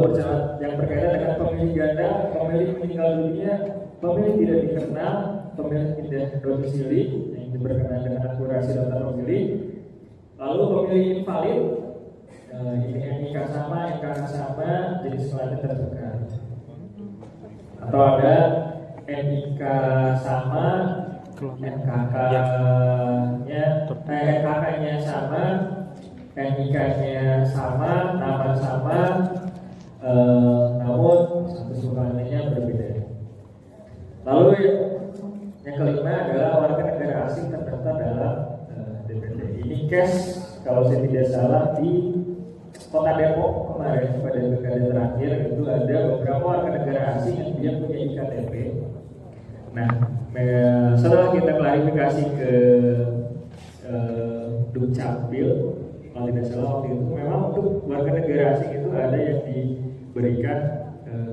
yang berkaitan dengan pemilih ganda, pemilih meninggal dunia, pemilih tidak dikenal, pemilih tidak domisili yang berkenaan dengan akurasi daftar pemilih. Lalu pemilih invalid, ini NIK sama, NKK sama, jenis kelamin tertukar. atau ada NIK sama, NKK-nya sama, NIK-nya sama, nama sama, namun status bukannya berbeda. Lalu yang kelima adalah warga negara asing terdaftar dalam DPT. Ini case kalau saya tidak salah di Kota Depok kemarin pada dekade terakhir itu ada beberapa warga negara asing yang dia punya IKTP. Nah, setelah kita klarifikasi ke Dukcapil, kalau tidak salah waktu itu memang untuk warga negara asing itu ada yang diberikan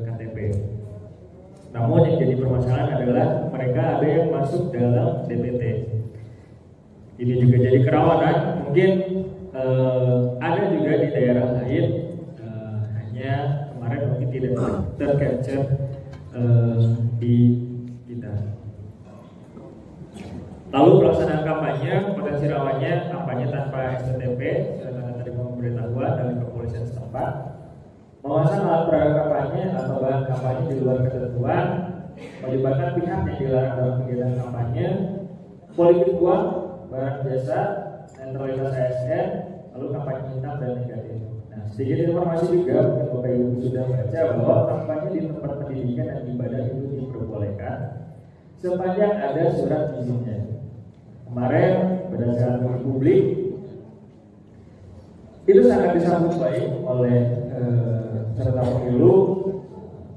KTP. Namun yang jadi permasalahan adalah mereka ada yang masuk dalam DPT. Ini juga jadi kerawanan. Mungkin ada juga di daerah lain, hanya kemarin mungkin tidak tercapture di kita. Lalu pelaksanaan kampanye, potensi rawannya kampanye tanpa STTP, tanda terima pemberitahuan dari kepolisian setempat, memasang alat peraga kampanye atau bahan kampanye di luar ketentuan, melibatkan pihak yang dilarang dalam kegiatan kampanye, politik uang, barang jasa, netralitas ASN, lalu kampanye hitam dan negatif. Nah, sedikit informasi juga mungkin Bapak Ibu sudah baca bahwa kampanye di tempat pendidikan dan ibadah itu diperbolehkan sepanjang ada surat izinnya. Kemarin berdasarkan publik itu sangat disambut baik oleh peserta pemilu.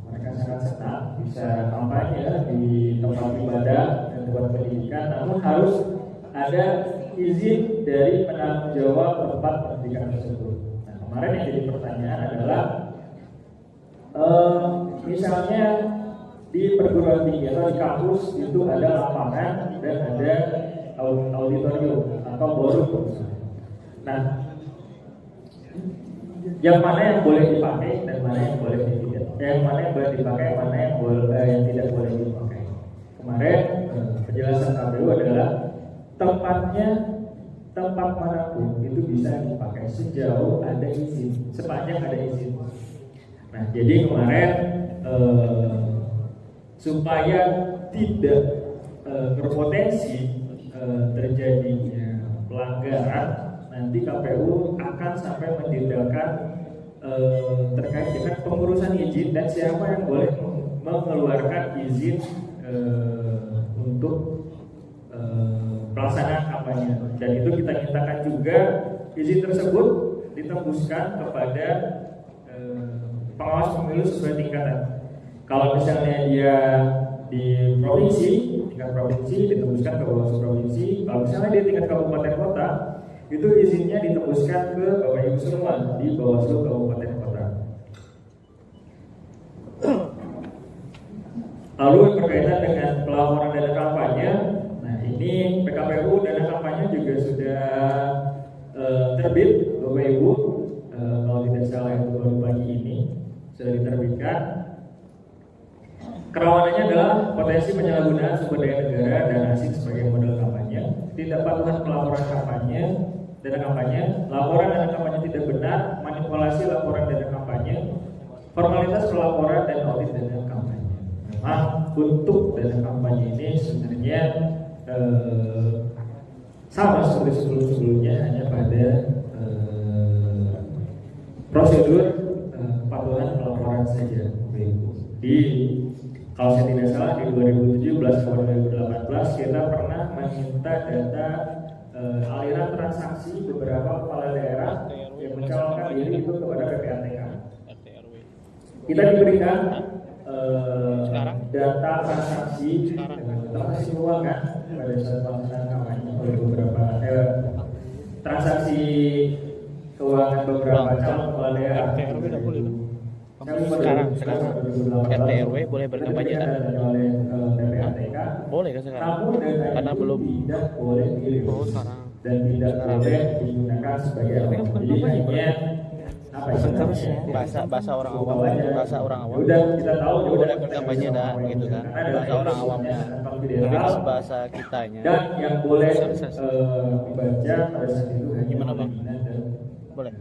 Mereka sangat senang bisa kampanye di tempat ibadah dan tempat pendidikan, namun harus ada izin dari penanggung jawab tempat pendidikan tersebut. Nah, kemarin yang jadi pertanyaan adalah misalnya di perguruan tinggi atau di kampus itu ada lapangan dan ada auditorium atau ballroom. Nah, yang mana yang boleh dipakai dan mana yang boleh tidak? Yang mana yang boleh dipakai, mana yang tidak boleh dipakai? Kemarin penjelasan KPU adalah tempat manapun itu bisa dipakai sejauh ada izin, sepanjang ada izin. Nah, jadi kemarin supaya tidak berpotensi terjadinya pelanggaran, nanti KPU akan sampai menindakkan terkait dengan pengurusan izin dan siapa yang boleh mengeluarkan izin untuk pelaksanaan kampanye. Dan itu kita mintakan juga izin tersebut ditembuskan kepada pengawas pemilu sesuai tingkatan. Kalau misalnya dia di provinsi, tingkat provinsi ditembuskan ke Bawaslu provinsi. Kalau misalnya dia tingkat kabupaten kota, itu izinnya ditembuskan ke Bapak Ibu semua di Bawaslu kabupaten kota. Lalu berkaitan dengan pelaporan dana kampanye, nah ini PKPU dana kampanye juga sudah terbit, Bapak Ibu, kalau tidak salah itu baru pagi ini sudah diterbitkan. Kerawanannya adalah potensi penyalahgunaan sumber daya negara dan asing sebagai modal kampanye, tidak patuhan pelaporan kampanye, dana kampanye, laporan dana kampanye tidak benar, manipulasi laporan dana kampanye, formalitas pelaporan dan audit dana kampanye. Memang untuk dana kampanye ini sebenarnya sama seperti sebelum-sebelumnya, hanya pada prosedur kepatuhan pelaporan saja. Di kalau saya tidak salah di 2017 atau 2018 kita pernah meminta data aliran transaksi beberapa kepala daerah yang mencalonkan diri itu kepada PPATK. Kita diberikan data transaksi keuangan pada saat pelaksanaan kampanye oleh beberapa transaksi keuangan beberapa calon kepala daerah. Sekarang RT RW boleh berkampanye kan? Boleh kan sekarang? Karena belum. Oh sekarang. Dan tidak boleh digunakan sebagai bahasa orang awam, Udah kita tahu boleh berkampanye dah gitu kan? Bahasa orang awamnya. Tapi kalau bahasa kitanya. Dan yang boleh dibaca pada saat itu hanya gimana bang? Boleh.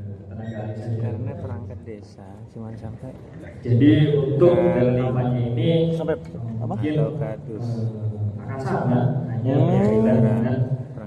Karena perangkat desa cuma sampai. Jadi untuk dalam kampanye ini Apa? Advokatus. Akan sama, hanya berkaitan dengan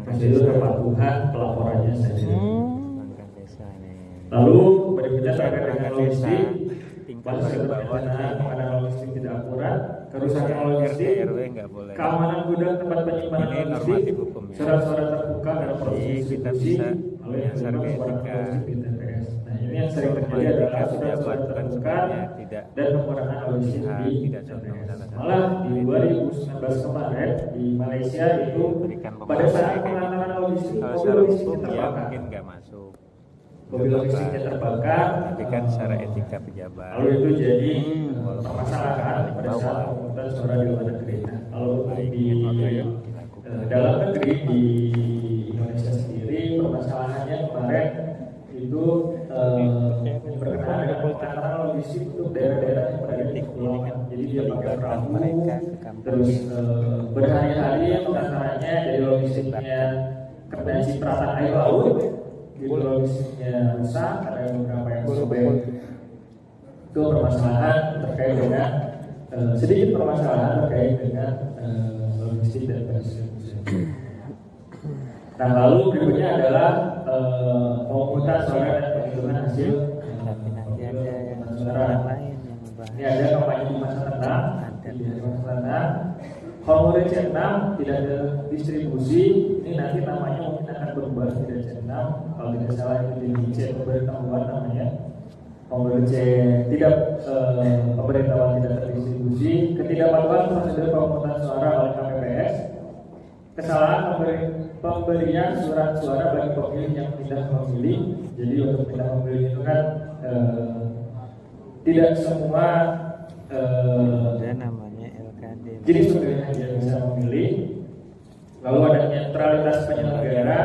prosedur kepatuhan pelaporannya saja. Perangkat desa nih. Lalu berikutnya terkait dengan Perangkat desa logistik, tingkat proses paling bawah pendanaan pengadaan logistik tidak akurat, kerusakan RT logistik, RW nggak boleh. keamanan gudang tempat penyimpanan Ini logistik, normatif hukum ya. surat-surat terbuka dalam proses Jadi kita distribusi, bisa lalu yang menyasar kedua ke surat etika. logistik di TPS. Nah ini yang sering terjadi Etika adalah surat-surat pejabat kan terbuka sebenarnya tidak dan pengurangan logistik pihak di tidak condong TPS. salah satu. Malah di 2019 kemarin di Malaysia itu Berikan pada saat pemahaman kayak penanganan gitu. logistik, Kalau mobil secara logistiknya hukum ya terbakar. mungkin nggak masuk. Mobil logistiknya terbakar, Tapi kan secara etika pejabat. lalu itu jadi Walaupun permasalahan pada saat pemungutan suara di luar negeri. Nah, kalau baik di dalam negeri di Indonesia sendiri permasalahannya kemarin itu berkenaan dengan pengantaran logistik untuk daerah-daerah yang berada di kepulauan. Jadi dia pakai perahu, terus berhari-hari pengantarannya dari logistiknya kena cipratan air laut, gitu logistiknya rusak, ada beberapa yang sobek. Itu permasalahan terkait dengan sedikit permasalahan terkait dengan logistik dan distribusi. Nah lalu berikutnya adalah pemungutan suara dan penghitungan hasil Tapi nanti ada yang suara. lain yang membahas. Ini ada kampanye di masa tenang, di masa tenang. Honorer C6 tidak ada distribusi, ini nanti namanya mungkin akan berubah tidak C6, kalau tidak salah itu di C pemberitahuan namanya. Honorer C tidak pemberitahuan tidak terdistribusi, ketidakpatuhan prosedur pemungutan suara oleh KPPS, kesalahan pemberian surat suara bagi pemilih yang tidak memilih. Jadi untuk tidak memilih itu kan tidak semua Ada namanya LKD. jadi pemilihan yang bisa memilih. Lalu ada netralitas penyelenggara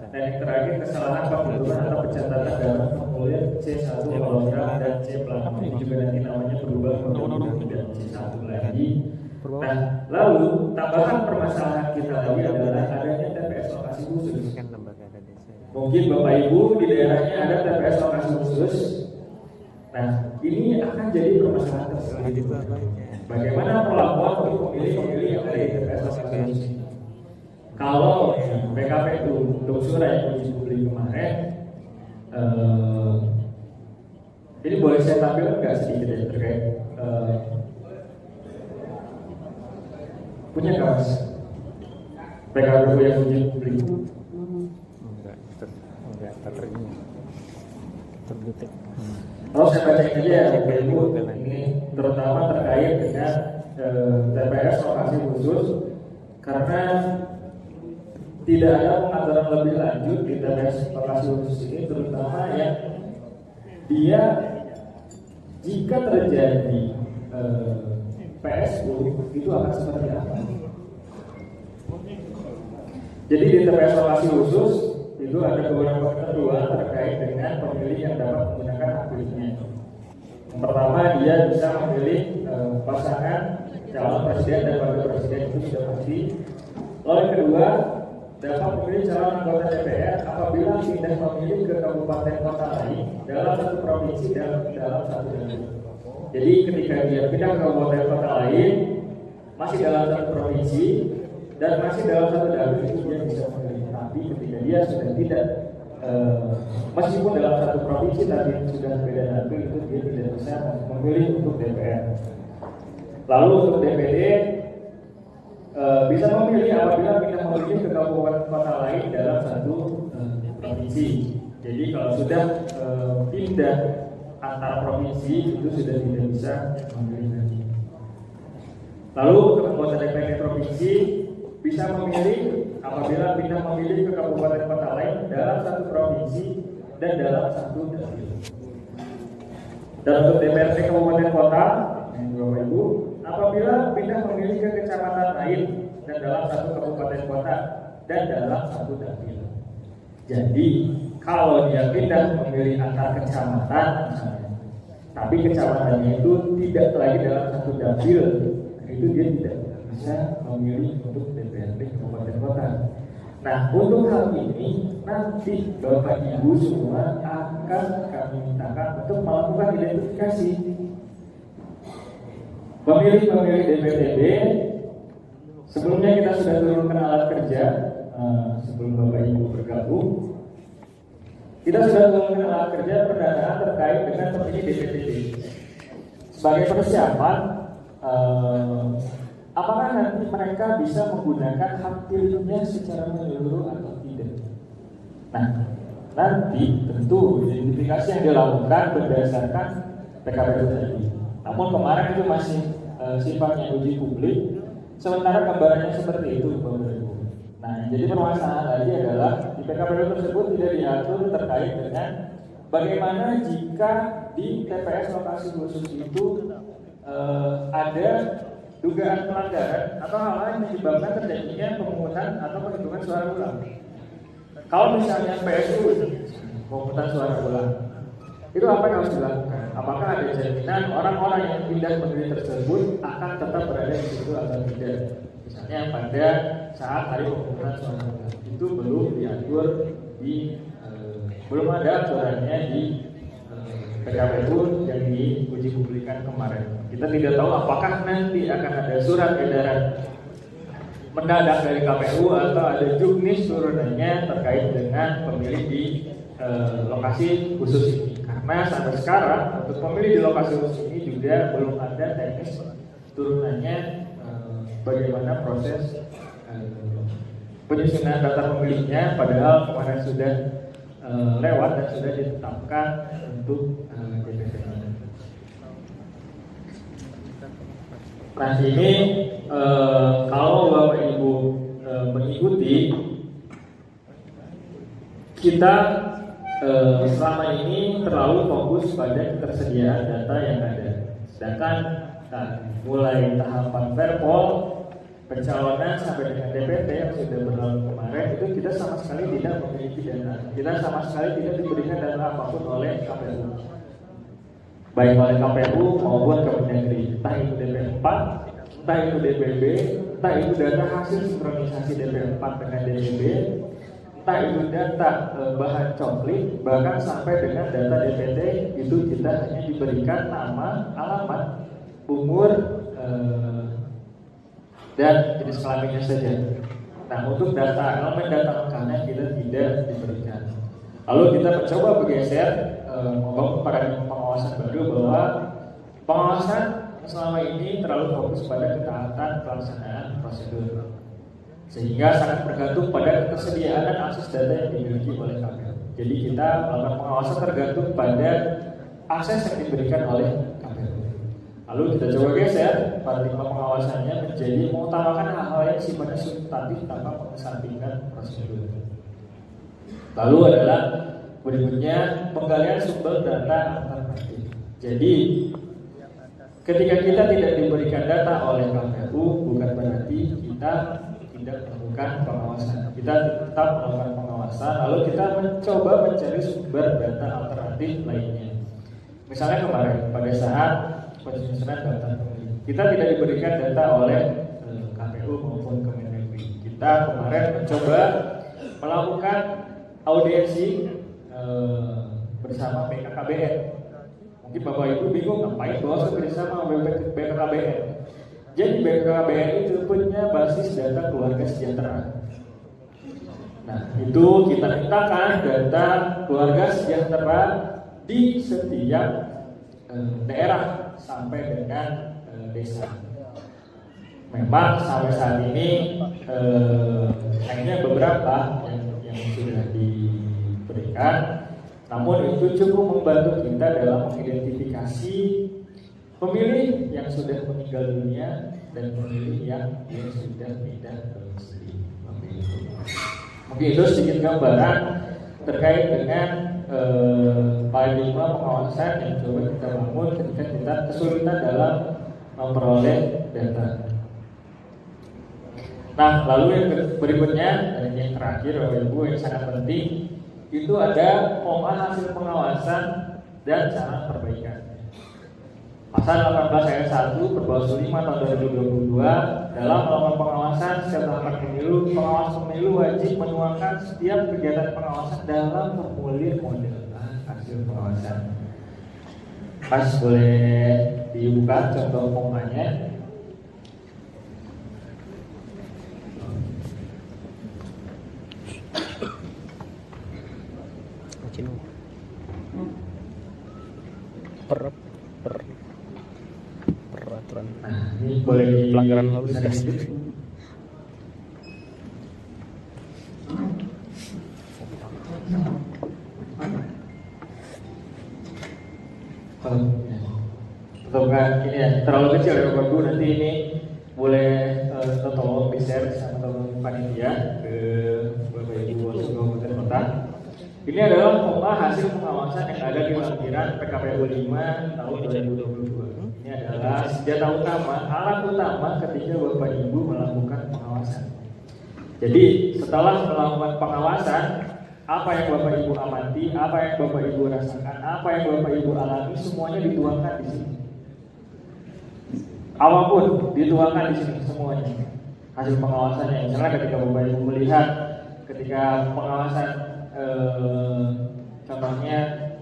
dan yang terakhir kesalahan penghitungan atau pencatatan dalam formulir C1 hologram dan C plat. Ini juga nanti namanya berubah menjadi C1 lagi. Nah, lalu tambahan permasalahan kita lagi adalah adanya TPS lokasi khusus. Ini kan lembaga desa. Mungkin Bapak Ibu di daerahnya ada TPS lokasi khusus. Nah, ini akan jadi permasalahan tersendiri. Itu apa aja? Bagaimana perlakuan untuk pemilih-pemilih yang ada di TPS lokasi khusus? Kalau PKPU untuk surat yang uji publik kemarin, ini boleh saya tampilkan nggak sedikit ya terkait punya kawas PKPU yang uji publik? Enggak terdetek. Kalau saya bacain aja ya Bapak Ibu, ini terutama terkait dengan TPS lokasi khusus, karena tidak ada pengaturan lebih lanjut di TPS lokasi khusus ini, terutama yang dia jika terjadi PSU itu akan seperti apa? Jadi di TPS lokasi khusus itu ada beberapa ketentuan terkait dengan pemilih yang dapat menggunakan hak pilihnya. Yang pertama, dia bisa memilih pasangan calon presiden dan wakil presiden, itu sudah pasti. Lalu yang kedua, dapat memilih calon anggota DPR apabila pindah memilih ke kabupaten kota lain dalam satu provinsi dan dalam satu daerah. Jadi ketika dia pindah ke kabupaten kota lain, masih dalam satu provinsi dan masih dalam satu daerah, itu dia bisa memilih. Tapi ketika dia sudah tidak meskipun dalam satu provinsi tapi sudah beda dapil, itu dia tidak bisa memilih untuk DPR. Lalu untuk DPD bisa memilih apabila kita memilih ke kabupaten kota lain dalam satu provinsi. Jadi kalau sudah pindah antar provinsi itu sudah tidak bisa memilih lagi. Lalu untuk anggota DPD provinsi bisa memilih apabila pindah memilih ke kabupaten kota lain dalam satu provinsi dan dalam satu dapil. Dan untuk DPRD kabupaten kota, Bapak Ibu, apabila pindah memilih ke kecamatan lain dan dalam satu kabupaten kota dan dalam satu dapil. Jadi kalau dia pindah memilih antar kecamatan misalnya, tapi kecamatannya itu tidak lagi dalam satu dapil, itu dia tidak bisa memilih untuk DPRD kabupaten kota. Nah, untuk hal ini nanti Bapak Ibu semua akan kami mintakan untuk melakukan identifikasi. Pemilih-pemilih DPTB, sebelumnya kita sudah turunkan alat kerja sebelum Bapak Ibu bergabung. Kita sudah turunkan alat kerja pendanaan terkait dengan pemilih DPTB. Sebagai persiapan, apakah nanti mereka bisa menggunakan hak pilihnya secara menyeluruh atau tidak? Nah, nanti tentu identifikasi yang dilakukan berdasarkan PKPU tadi. Namun kemarin itu masih sifatnya uji publik, sementara gambarannya seperti itu, Bapak Ibu. Nah, jadi permasalahan lagi adalah di PKPU tersebut tidak diatur terkait dengan bagaimana jika di TPS lokasi khusus itu ada dugaan pelanggaran atau hal lain yang menyebabkan terjadinya pemungutan atau penghitungan suara ulang. Kalau misalnya PSU pemungutan suara ulang, itu apa yang harus dilakukan? Apakah ada jaminan orang-orang yang pindah pemilih tersebut akan tetap berada di situ atau tidak? Misalnya pada saat hari pemungutan suara ulang, itu belum diatur belum ada aturannya di PKPU yang diuji publikan kemarin. Kita tidak tahu apakah nanti akan ada surat edaran mendadak dari KPU atau ada juknis turunannya terkait dengan pemilih di lokasi khusus ini. Karena sampai sekarang untuk pemilih di lokasi khusus ini juga belum ada teknis turunannya bagaimana proses penyusunan data pemilihnya, padahal kemarin sudah lewat dan sudah ditetapkan untuk DPTB. Nah ini kalau Bapak Ibu mengikuti, kita selama ini terlalu fokus pada ketersediaan data yang ada. Sedangkan mulai tahapan Verpol, pencalonan sampai dengan DPT yang sudah berlalu kemarin, itu kita sama sekali tidak memiliki data. Kita sama sekali tidak diberikan data apapun oleh KPU, baik oleh KPU maupun Kemendagri, entah itu DP4, entah itu DPB, entah itu data hasil sinkronisasi DP4 dengan DPB, entah itu data bahan coklit, bahkan sampai dengan data DPT, itu kita hanya diberikan nama, alamat, umur, dan jenis kelaminnya saja. Nah, untuk data elemen data lengkapnya kita tidak diberikan. Lalu kita mencoba bergeser membangun paradigma pengawasan baru, bahwa pengawasan selama ini terlalu fokus pada ketaatan pelaksanaan prosedur, sehingga sangat bergantung pada ketersediaan dan akses data yang dimiliki oleh KPU. Jadi kita melakukan pengawasan tergantung pada akses yang diberikan oleh KPU. Lalu kita coba geser paradigma pengawasannya menjadi mengutamakan hal-hal yang sifatnya substantif tanpa mengesampingkan prosedur. Lalu adalah berikutnya penggalian sumber data antar partai. Jadi ketika kita tidak diberikan data oleh KPU, bukan berarti kita tidak melakukan pengawasan. Kita tetap melakukan pengawasan, lalu kita mencoba mencari sumber data alternatif lainnya. Misalnya kemarin pada saat penyusunan data pemilih, kita tidak diberikan data oleh KPU maupun Kemendagri. Kita kemarin mencoba melakukan audiensi bersama BKKBN. Mungkin Bapak Ibu bingung ngapain bahwa bersama BKKBN. Jadi BKKBN itu punya basis data keluarga sejahtera. Nah, itu kita mintakan data keluarga sejahtera di setiap daerah sampai dengan desa. Memang sampai saat ini hanya beberapa yang sudah diberikan, namun itu cukup membantu kita dalam mengidentifikasi pemilih yang sudah meninggal dunia dan pemilih yang sudah pindah domisili. Mungkin itu sedikit gambaran terkait dengan paradigma pengawasan yang coba kita bangun ketika kita kesulitan dalam memperoleh data. Nah, lalu yang berikutnya dan yang terakhir Bapak Ibu yang sangat penting, itu ada pola hasil pengawasan dan cara perbaikan. Pasal 18 ayat 1 Perbawaslu 5 tahun 2022 dalam melakukan pengawasan setiap tahapan pemilu, pengawas pemilu wajib menuangkan setiap kegiatan pengawasan dalam formulir model hasil pengawasan. Pas boleh dibuka contoh formanya. Peraturan Nah, ini boleh pelanggaran lalu lintas. Atau enggak ini ya terlalu kecil ya Bapak Ibu, nanti ini boleh tolong di share sama teman panitia ke Bapak Ibu Kabupaten Kota. Ini adalah forma hasil pengawasan yang ada di lampiran PKPU 5 tahun 2022. Ini adalah senjata utama, alat utama ketika Bapak Ibu melakukan pengawasan. Jadi setelah melakukan pengawasan, apa yang Bapak Ibu amati, apa yang Bapak Ibu rasakan, apa yang Bapak Ibu alami, semuanya dituangkan di sini. Apapun dituangkan di sini semuanya. Hasil pengawasannya, misalnya ketika Bapak Ibu melihat ketika pengawasan contohnya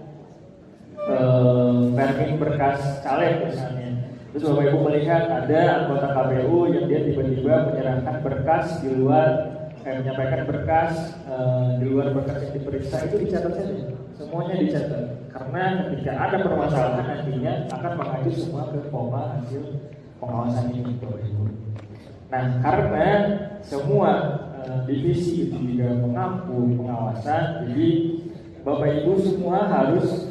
permit berkas caleg misalnya, terus Bapak Ibu melihat ada anggota KPU yang dia tiba-tiba menyerahkan berkas di luar, menyampaikan berkas di luar berkas yang diperiksa, itu dicatat saja, semuanya dicatat. Karena ketika ada permasalahan nantinya akan mengacu semua ke forma hasil pengawasan ini, Bapak Ibu. Nah, karena semua divisi itu juga mengampu pengawasan, jadi Bapak Ibu semua harus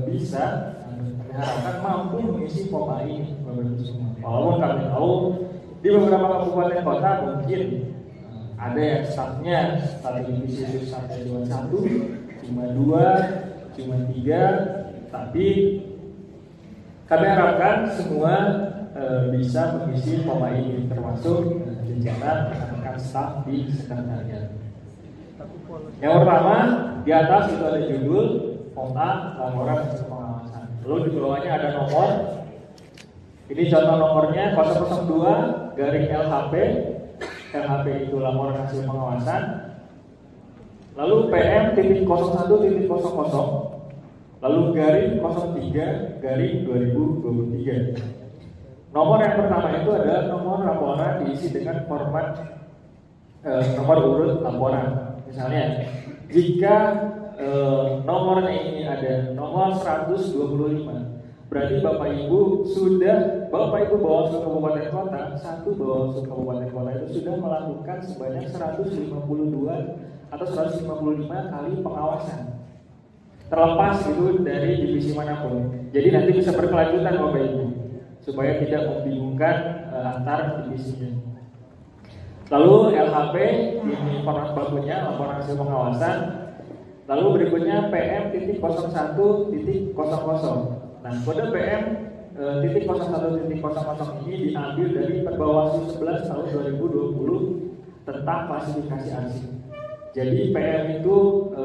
bisa diharapkan mampu mengisi forma ini, Bapak Ibu semua. Walaupun kami tahu di beberapa kabupaten kota mungkin ada yang stafnya satu divisi itu sampai 21, cuma 2, cuma 3, tapi kami harapkan semua bisa mengisi forma ini, termasuk jajaran rekan staf di sekretariat. Yang pertama di atas itu ada judul forma laporan hasil pengawasan. Lalu di bawahnya ada nomor. Ini contoh nomornya 002 garing LHP. LHP itu laporan hasil pengawasan. Lalu PM titik 01.00. Lalu garing 03 garing 2023. Nomor yang pertama itu adalah nomor laporan diisi dengan format nomor urut laporan. Misalnya, jika nomornya ini ada nomor 125, berarti Bapak Ibu Bawaslu Kabupaten Kota, satu Bawaslu Kabupaten Kota itu sudah melakukan sebanyak 152 atau 155 kali pengawasan. Terlepas itu dari divisi manapun. Jadi nanti bisa berkelanjutan Bapak Ibu, supaya tidak membingungkan antar divisinya. Lalu LHP ini format bakunya laporan hasil pengawasan. Lalu berikutnya PM titik 01.00. Nah, kode PM titik 01.00 ini diambil dari Perbawaslu 11 tahun 2020 tentang klasifikasi arsip. Jadi PM itu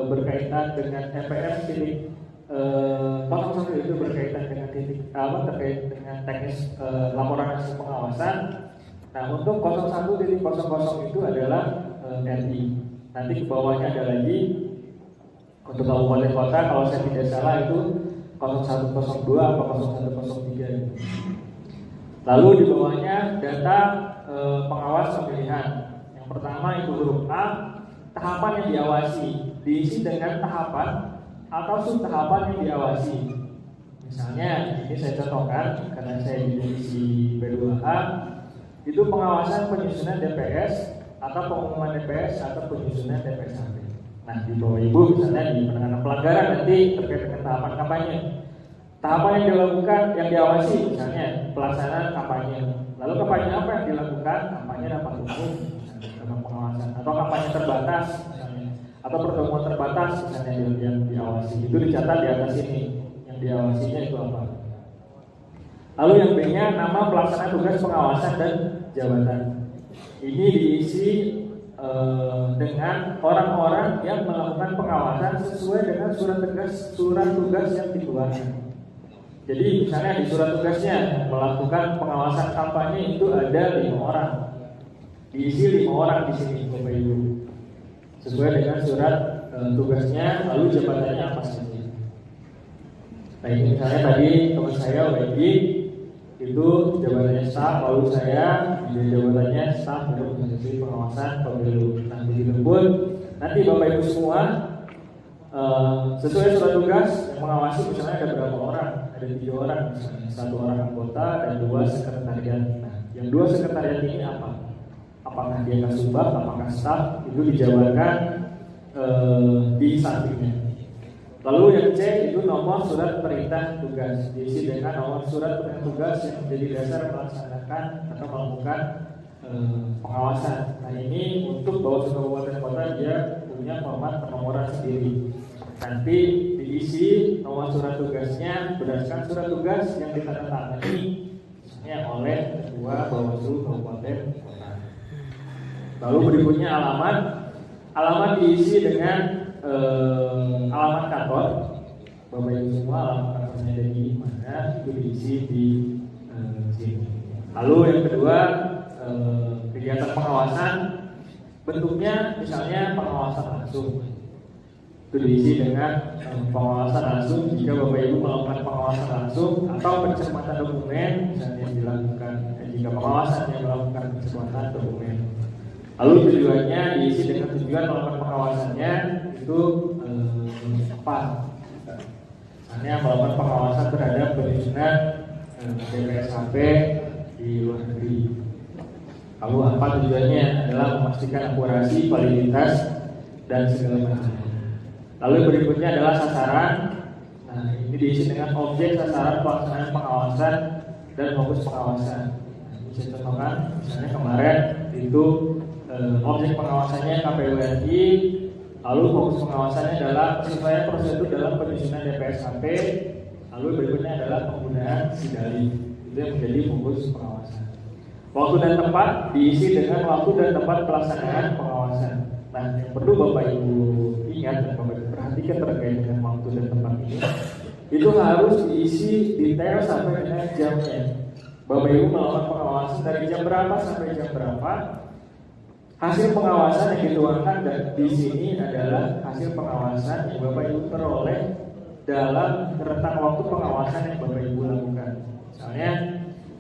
berkaitan dengan PM titik 01 itu berkaitan dengan terkait dengan teknis laporan hasil pengawasan. Nah, untuk 01.00 itu adalah RI. Nanti ke bawahnya ada lagi untuk kabupaten kota, kalau saya tidak salah itu 0102 atau 0103. Lalu di bawahnya data pengawas pemilihan. Yang pertama itu huruf A, tahapan yang diawasi diisi dengan tahapan atau subtahapan yang diawasi. Misalnya, ini saya contohkan karena saya di divisi B2A, itu pengawasan penyusunan DPS atau pengumuman DPS atau penyusunan DPS HP. Nah, di bawah Ibu misalnya di penanganan pelanggaran nanti terkait dengan tahapan kampanye. Tahapan yang dilakukan, yang diawasi misalnya pelaksanaan kampanye. Lalu kampanye apa yang dilakukan? Kampanye rapat umum, dalam pengawasan, atau kampanye terbatas misalnya, atau pertemuan terbatas misalnya yang diawasi. Itu dicatat di atas ini. Yang diawasinya itu apa? Lalu yang B-nya nama pelaksana tugas pengawasan dan jabatan. Ini diisi dengan orang-orang yang melakukan pengawasan sesuai dengan surat tugas yang dikeluarkan. Jadi misalnya di surat tugasnya melakukan pengawasan kampanye itu ada 5 orang. Diisi 5 orang di sini Bapak Ibu. Sesuai dengan surat tugasnya, lalu jabatannya apa saja. Nah ini misalnya tadi teman saya Wendy itu jabatannya staf, lalu saya menjadi jabatannya staf dari organisasi pengawasan pemilu. Nah begitu pun nanti Bapak Ibu semua sesuai surat tugas yang mengawasi misalnya ada berapa orang, ada 3 orang misalnya, 1 orang anggota dan 2 sekretariat. Nah yang 2 sekretariat ini apa? Apakah dia kasubag, apakah staf, itu dijabarkan di sampingnya. Lalu yang C itu nomor surat perintah tugas, diisi dengan nomor surat perintah tugas yang menjadi dasar melaksanakan atau melakukan pengawasan. Nah ini untuk Bawaslu Kabupaten Kota dia punya format penomoran sendiri. Nanti diisi nomor surat tugasnya berdasarkan surat tugas yang ditandatangani misalnya oleh Ketua Bawaslu Kabupaten Kota. Lalu berikutnya alamat diisi dengan alamat kantor. Bapak Ibu semua alamat kantornya ada di mana, itu diisi di sini. Lalu yang kedua kegiatan pengawasan, bentuknya misalnya pengawasan langsung, itu diisi dengan pengawasan langsung jika Bapak Ibu melakukan pengawasan langsung atau pencermatan dokumen misalnya dilakukan jika pengawasannya melakukan pencermatan dokumen. Lalu tujuannya diisi dengan tujuan melakukan pengawasannya itu apa? Misalnya melakukan pengawasan terhadap penyusunan DPSHP di luar negeri. Lalu apa tujuannya? Adalah memastikan akurasi, validitas dan segala macam. Lalu berikutnya adalah sasaran. Nah ini diisi dengan objek, sasaran, pelaksanaan pengawasan dan fokus pengawasan. Nah, bisa contohkan misalnya kemarin itu objek pengawasannya KPU RI, lalu fokus pengawasannya adalah penyesuaian prosedur dalam penyusunan DPSHP, lalu berikutnya adalah penggunaan SIDALI. Itu yang menjadi fokus pengawasan. Waktu dan tempat diisi dengan waktu dan tempat pelaksanaan pengawasan. Nah, yang perlu Bapak Ibu ingat dan Bapak Ibu perhatikan terkait dengan waktu dan tempat ini, itu harus diisi detail sampai dengan jamnya. Bapak Ibu melakukan pengawasan dari jam berapa sampai jam berapa. Hasil pengawasan yang dituangkan di sini adalah hasil pengawasan yang Bapak Ibu peroleh dalam rentang waktu pengawasan yang Bapak Ibu lakukan. Misalnya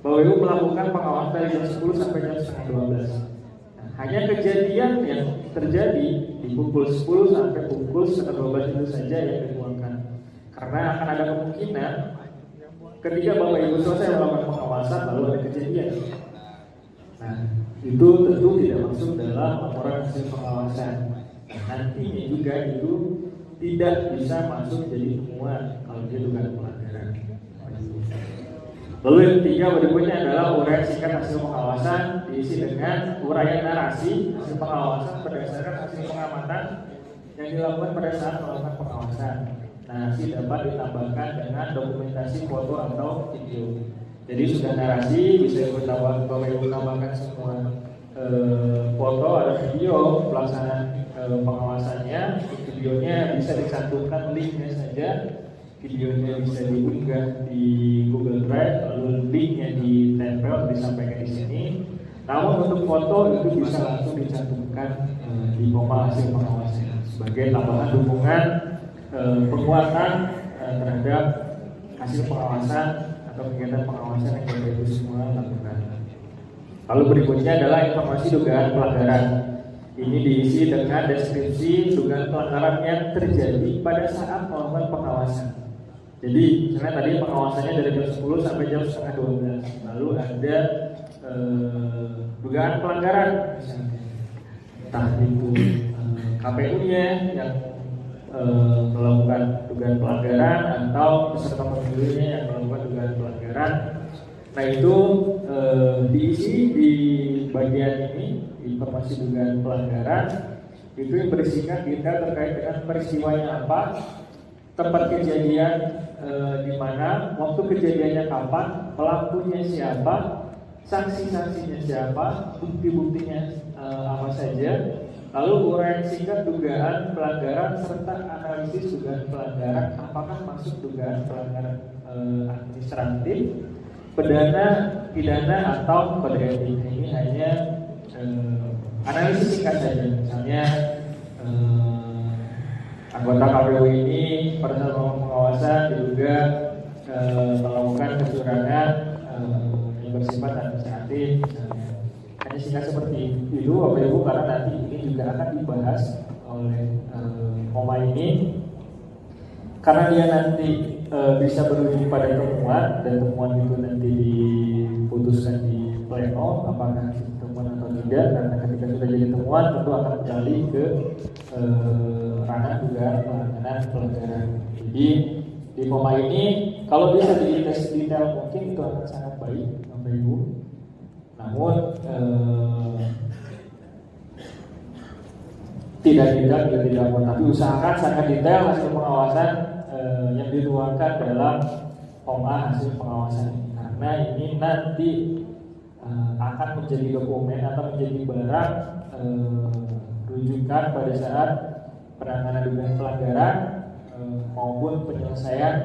Bapak Ibu melakukan pengawasan dari jam 10 sampai jam setengah 12. Nah, hanya kejadian yang terjadi di pukul 10 sampai pukul setengah 12 itu saja yang dituangkan. Karena akan ada kemungkinan ketika Bapak Ibu selesai melakukan pengawasan lalu ada kejadian. Nah, itu tentu tidak masuk dalam laporan hasil pengawasan. Nantinya juga itu tidak bisa masuk jadi temuan kalau dia dugaan pelanggaran. Lalu yang ketiga berikutnya adalah uraian singkat hasil pengawasan, diisi dengan uraian narasi hasil pengawasan berdasarkan hasil pengamatan yang dilakukan pada saat melakukan pengawasan. Narasi dapat ditambahkan dengan dokumentasi foto atau video. Jadi sudah narasi bisa Ibu tambahkan semua foto atau video pelaksanaan pengawasannya. Videonya bisa dicantumkan linknya saja. Videonya bisa diunggah di Google Drive, lalu linknya ditempel disampaikan di sini. Namun untuk foto itu bisa langsung dicantumkan di formal hasil pengawasan sebagai tambahan dukungan penguatan terhadap hasil pengawasan atau kegiatan pengawasan yang Bapak Ibu semua lakukan. Lalu berikutnya adalah informasi dugaan pelanggaran. Ini diisi dengan deskripsi dugaan pelanggaran yang terjadi pada saat melakukan pengawasan. Jadi, misalnya tadi pengawasannya dari jam 10 sampai jam setengah 12. Lalu ada dugaan pelanggaran, misalnya entah itu KPU-nya yang melakukan dugaan pelanggaran atau peserta pemilunya yang melakukan dugaan pelanggaran. Nah itu diisi di bagian ini informasi dugaan pelanggaran itu yang berisikan detail terkait dengan peristiwanya apa, tempat kejadian di mana, waktu kejadiannya kapan, pelakunya siapa, saksi-saksinya siapa, bukti-buktinya apa saja. Lalu uraian singkat dugaan pelanggaran serta analisis dugaan pelanggaran apakah masuk dugaan pelanggaran administratif, pidana atau kode etik. Ini hanya analisis singkat saja. Misalnya anggota KPU ini pada saat melakukan pengawasan diduga misalnya. Hanya singkat seperti itu Bapak Ibu, karena nanti ini juga akan dibahas oleh Oma ini, karena dia nanti bisa berujung pada temuan, dan temuan itu nanti diputuskan di pleno apakah temuan atau tidak. Karena ketika sudah jadi temuan tentu akan kembali ke ranah dugaan pelanggaran. Jadi di Oma ini kalau bisa dites detail mungkin itu akan sangat baik Bapak Ibu. Namun tidak tapi usahakan sangat detail hasil pengawasan yang dituangkan dalam OMA hasil pengawasan ini, karena ini nanti akan menjadi dokumen atau menjadi barang rujukan pada saat penanganan dugaan pelanggaran maupun penyelesaian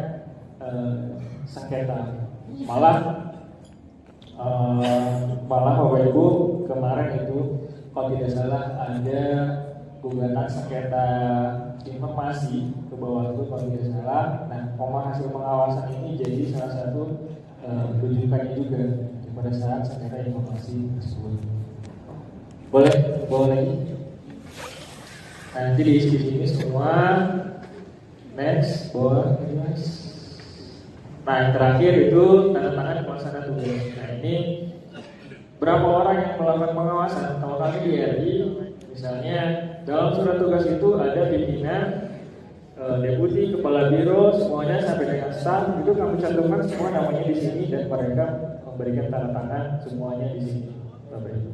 sengketa. Malah Bapak Ibu kemarin itu kalau tidak salah ada gugatan sengketa informasi ke Bawaslu kalau tidak salah. Nah, hasil pengawasan ini jadi salah satu rujukannya juga pada saat sengketa informasi tersebut. Boleh lagi? Nah, nanti diisi di sini semua. Next, bawah. Nah, yang terakhir itu tanda tangan pelaksana tugas. Nah, ini berapa orang yang melakukan pengawasan? Kalau kami di RI, misalnya dalam surat tugas itu ada pimpinan, deputi, kepala biro, semuanya sampai dengan staf itu kami cantumkan semua namanya di sini dan mereka memberikan tanda tangan semuanya di sini, Bapak Ibu.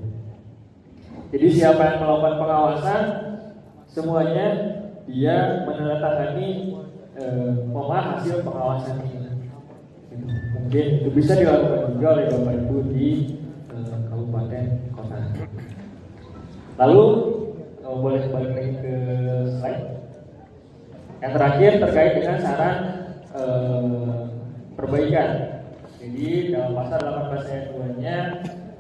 Jadi siapa yang melakukan pengawasan, semuanya dia menandatangani hasil pengawasan ini. Mungkin itu bisa dilakukan juga oleh Bapak Ibu di kabupaten kota. Lalu boleh balik lagi ke slide. Yang terakhir terkait dengan saran perbaikan. Jadi dalam pasal 18 ayat 2-nya,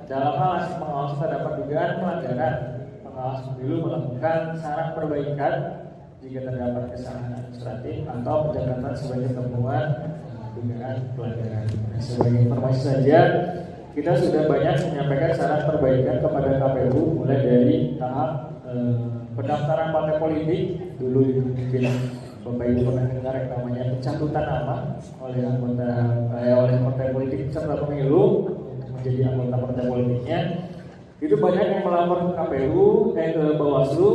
dalam hal hasil pengawasan terdapat dugaan pelanggaran, pengawas pemilu melakukan saran perbaikan jika terdapat kesalahan administratif atau pencatatan sebagai temuan dugaan pelanggaran. Nah, sebagai informasi saja, kita sudah banyak menyampaikan saran perbaikan kepada KPU mulai dari tahap pendaftaran partai politik. Dulu mungkin Bapak Ibu pernah dengar yang namanya pencatutan nama oleh anggota oleh partai politik peserta pemilu untuk menjadi anggota partai politiknya. Itu banyak yang melapor ke KPU, ke Bawaslu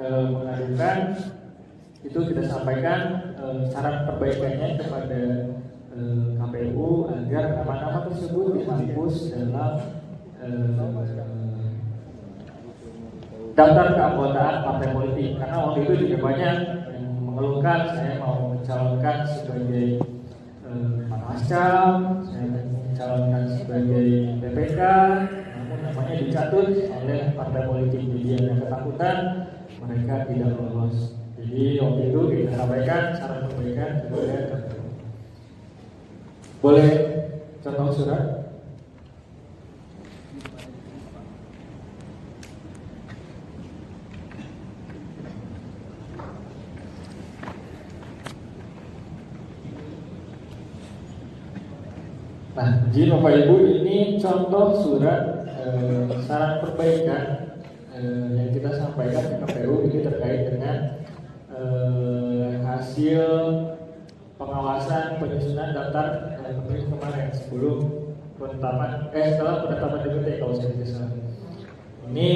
mengadukan. Itu kita sampaikan saran perbaikannya kepada KPU agar nama-nama tersebut dihapus dalam daftar keanggotaan partai politik. Karena waktu itu juga banyak yang mengeluhkan, saya mau mencalonkan sebagai Panwascam, saya mencalonkan sebagai PPK, namun namanya dicatut oleh partai politik. Jadi ada ketakutan mereka tidak lolos. Jadi waktu itu kita sampaikan saran perbaikan kepada KPU. Boleh contoh surat? Nah, jadi Bapak Ibu ini contoh surat saran perbaikan yang kita sampaikan ke KPU ini terkait dengan hasil pengawasan penyusunan daftar pemilih kemarin sebelum penetapan setelah penetapan DPT kalau saya tidak salah. Ini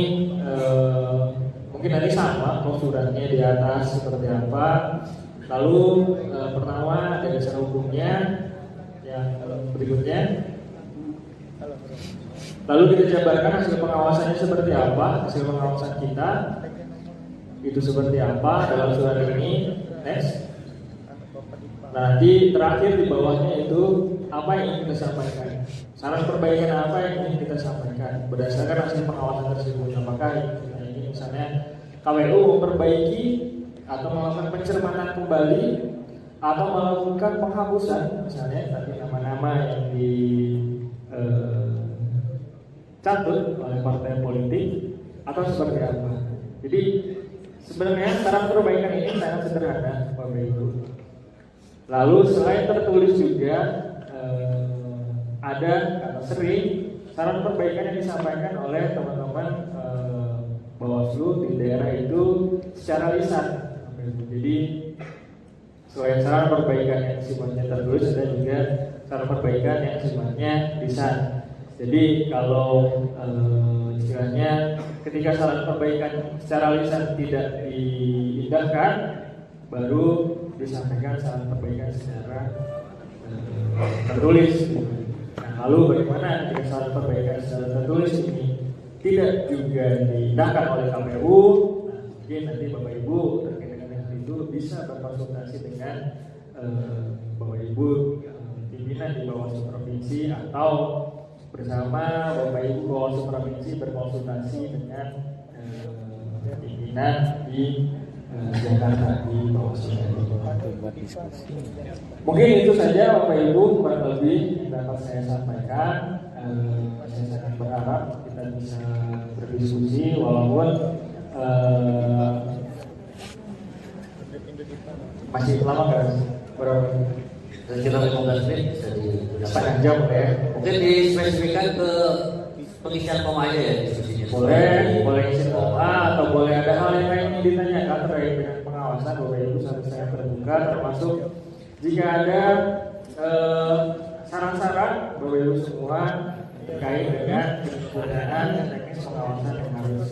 mungkin nanti sama kalau suratnya di atas seperti apa. Lalu pertama ada dasar hukumnya, yang berikutnya. Lalu kita jabarkan hasil pengawasannya seperti apa, hasil pengawasan kita itu seperti apa dalam surat ini. Next. Nanti terakhir di bawahnya itu apa yang ingin kita sampaikan, saran perbaikan apa yang ingin kita sampaikan berdasarkan hasil pengawasan tersebut. Apakah ini misalnya KPU memperbaiki atau melakukan pencermatan kembali atau melakukan penghapusan, misalnya tadi nama-nama yang dicatut oleh partai politik atau seperti apa. Jadi sebenarnya saran perbaikan ini sangat sederhana, Bapak Ibu. Lalu selain tertulis juga ada kata sering saran perbaikan yang disampaikan oleh teman-teman Bawaslu di daerah itu secara lisan. Jadi selain saran perbaikan yang sifatnya tertulis, ada juga saran perbaikan yang sifatnya lisan. Jadi kalau istilahnya ketika saran perbaikan secara lisan tidak diindahkan, baru disampaikan saran perbaikan secara tertulis. Nah, lalu bagaimana ketika saran perbaikan secara tertulis ini tidak juga diindahkan oleh KPU? Nah, mungkin nanti Bapak Ibu terkait dengan hal itu bisa berkonsultasi dengan Bapak Ibu pimpinan di Bawaslu Provinsi, atau bersama Bapak Ibu Bawaslu Provinsi berkonsultasi dengan pimpinan di Jakarta di Bawaslu. Mungkin itu saja Bapak Ibu kurang lebih yang dapat saya sampaikan. Saya sangat berharap kita bisa berdiskusi, walaupun masih lama kan? Berapa? Kira 15 menit bisa Setengah jam ya? Mungkin dispesifikkan ke pengisian koma aja ya diskusinya. Boleh isi koma, atau boleh ada hal yang lain yang ditanyakan terkait dengan pengawasan. Bapak Ibu saya terbuka, termasuk jika ada saran-saran Bapak Ibu semua terkait dengan penggunaan teknis pengawasan yang harus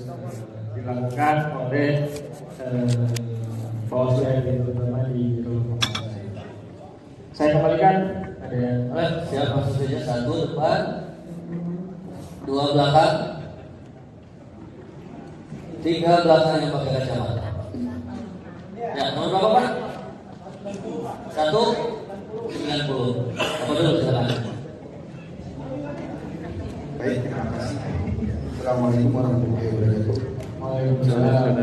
dilakukan oleh Bawaslu RI, terutama di Biro Pengawasan. Saya kembalikan. Ada yang Siap, langsung saja. 1 depan, 2 belakang, 3 belakang yang pakai kacamata. Ya, nomor berapa Pak? 190. Apa dulu silakan. Baik, terima kasih. Assalamualaikum warahmatullahi wabarakatuh. Waalaikumsalam.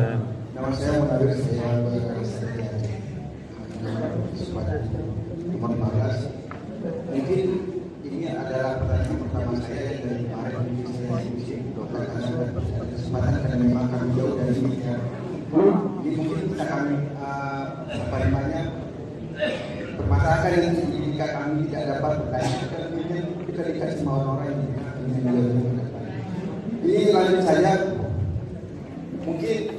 Nama saya Munawir, saya berasal dari Aceh. Nomor 15. Mungkin ini adalah pertanyaan pertama saya yang dari kemarin ini saya diskusi dokter karena ada kesempatan karena memang kami jauh dari ini ya. Jadi mungkin bisa kami apa namanya permasalahan yang jika kami tidak dapat bertanya, kita dikasih sama orang-orang yang ini lanjut saja. Mungkin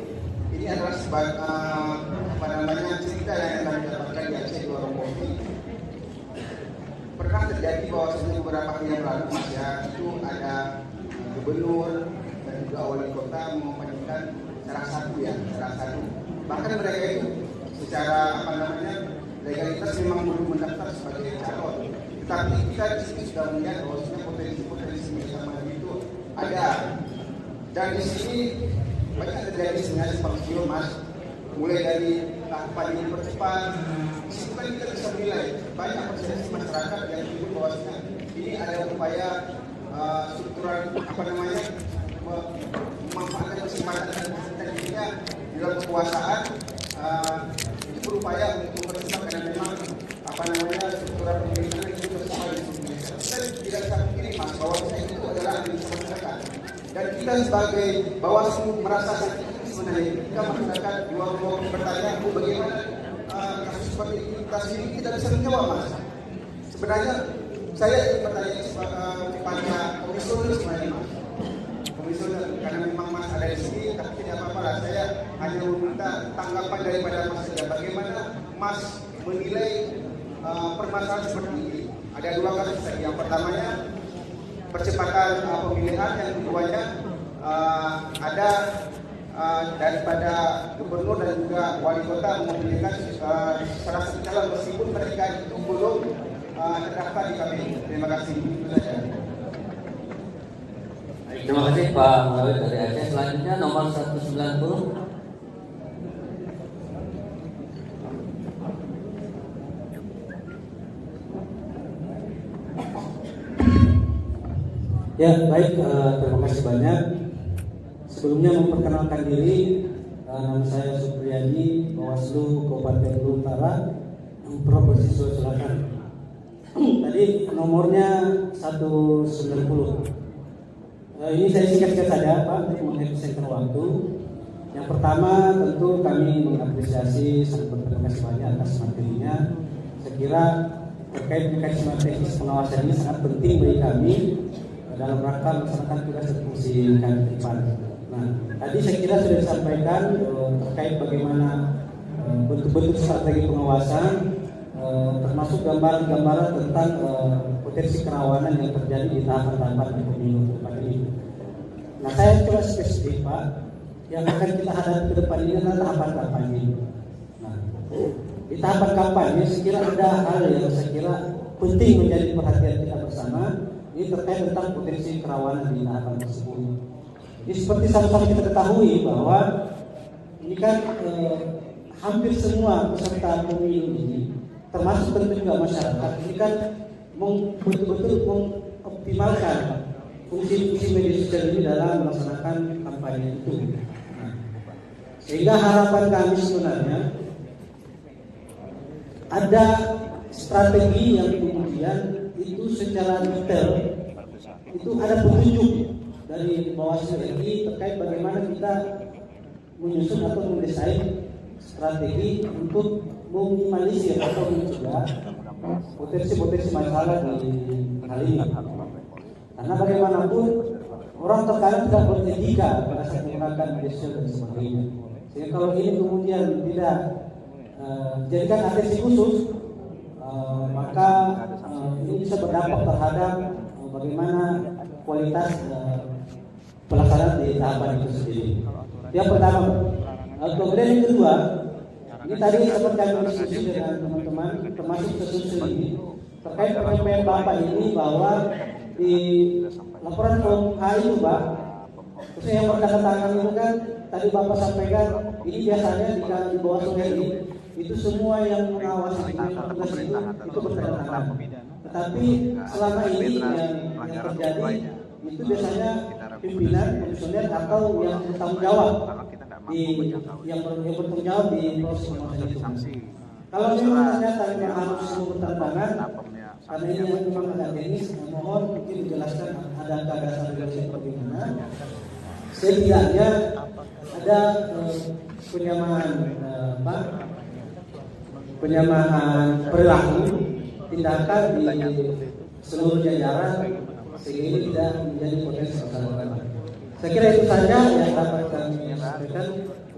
ini adalah sebagai apa namanya cerita yang kami dapatkan di Aceh di warung kopi. Pernah terjadi bahwasanya beberapa hari yang lalu ya itu ada gubernur dan juga wali kota mengajukan salah satu. Bahkan mereka itu secara apa namanya legalitas memang belum mendaftar sebagai calon. Tetapi kita di sini sudah melihat bahwasanya potensi bersama itu ada. Dan di sini banyak terjadi sebenarnya seperti itu Mas. Mulai dari tahapan ini percepat, itu kan kita bisa menilai banyak persepsi masyarakat yang menyebut bahwasanya ini ada upaya struktural apa namanya memanfaatkan kesempatan dan dirinya dalam kekuasaan itu berupaya untuk mempercepat karena memang apa namanya struktural pemerintahan itu bersama di Indonesia. Kita tidak bisa memilih Mas bahwasanya itu adalah administrasi masyarakat dan kita sebagai Bawaslu merasa sakit sebenarnya ketika masyarakat di luar bertanya bagaimana kasus seperti ini kita bisa menjawab Mas. Sebenarnya saya ingin bertanya kepada komisioner sebenarnya Mas. Komisioner karena memang Mas ada di sini tapi tidak apa-apa lah. Saya hanya meminta tanggapan daripada Mas saja. Bagaimana Mas menilai permasalahan seperti ini? Ada 2 kasus tadi. Yang pertamanya percepatan pemilihan, yang keduanya ada daripada gubernur dan juga wali kota memilihkan salah satu calon meskipun mereka itu belum terdaftar di KPU. Terima kasih. Itu saja. Terima kasih Pak Munawir dari Aceh. Selanjutnya nomor 190. Ya, baik, terima kasih banyak. Sebelumnya memperkenalkan diri, nama saya Supriyadi, Bawaslu Kabupaten Belu Utara, Provinsi Sulawesi Selatan. Tadi nomornya 190. Ini saya singkat saja Pak, untuk menghabiskan waktu. Yang pertama tentu kami mengapresiasi, sangat berterima kasih banyak atas materinya. Saya kira terkait mekanisme teknis pengawasan ini sangat penting bagi kami dalam rangka melaksanakan tugas dan fungsi kami ke depan. Nah, tadi saya kira sudah disampaikan terkait bagaimana bentuk-bentuk strategi pengawasan, termasuk gambaran-gambaran tentang potensi kerawanan yang terjadi di tahapan-tahapan pemilu ke depan ini. Nah, saya coba spesifik Pak, yang akan kita hadapi ke depan ini adalah tahapan kampanye. Nah, di tahapan kampanye saya kira ada hal yang saya kira penting menjadi perhatian kita bersama. Ini terkait tentang potensi kerawanan di tahapan tersebut. Jadi seperti sama-sama kita ketahui bahwa ini kan hampir semua peserta pemilu ini, termasuk tentu juga masyarakat, ini kan betul-betul mengoptimalkan fungsi-fungsi media sosial ini dalam melaksanakan kampanye itu. Nah, sehingga harapan kami sebenarnya ada strategi yang kemudian itu secara detail itu ada petunjuk dari Bawaslu RI terkait bagaimana kita menyusun atau mendesain strategi untuk meminimalisir atau mencegah potensi-potensi masalah di hal ini. Karena bagaimanapun orang terkadang tidak beretika pada saat menggunakan media sosial dan sebagainya. Sehingga kalau ini kemudian tidak jadikan atensi khusus, maka ini bisa berdampak terhadap bagaimana kualitas pelaksanaan di tahapan itu sendiri. Yang pertama, kemudian yang kedua, ini tadi sempat kami diskusi dengan teman-teman, termasuk sesuatu ini terkait penyampaian Bapak ini bahwa di laporan form A itu Pak, khususnya yang bertanda-tangan itu kan tadi Bapak sampaikan ini biasanya di Bawaslu RI itu semua yang mengawasi tugas itu bertanda-tangan. Tetapi selama ini yang terjadi itu biasanya pimpinan, komisioner atau yang bertanggung jawab yang bertanggung jawab di proses pengawasan itu. Kalau memang ternyata yang harus bertanda-tangan, karena ini yang memang agak teknis, mohon mungkin dijelaskan adakah dasar regulasi bagaimana. Setidaknya ada penyamaan perilaku tindakan di seluruh jajaran sehingga ini tidak menjadi potensi masalah. Saya kira itu saja yang dapat kami sampaikan.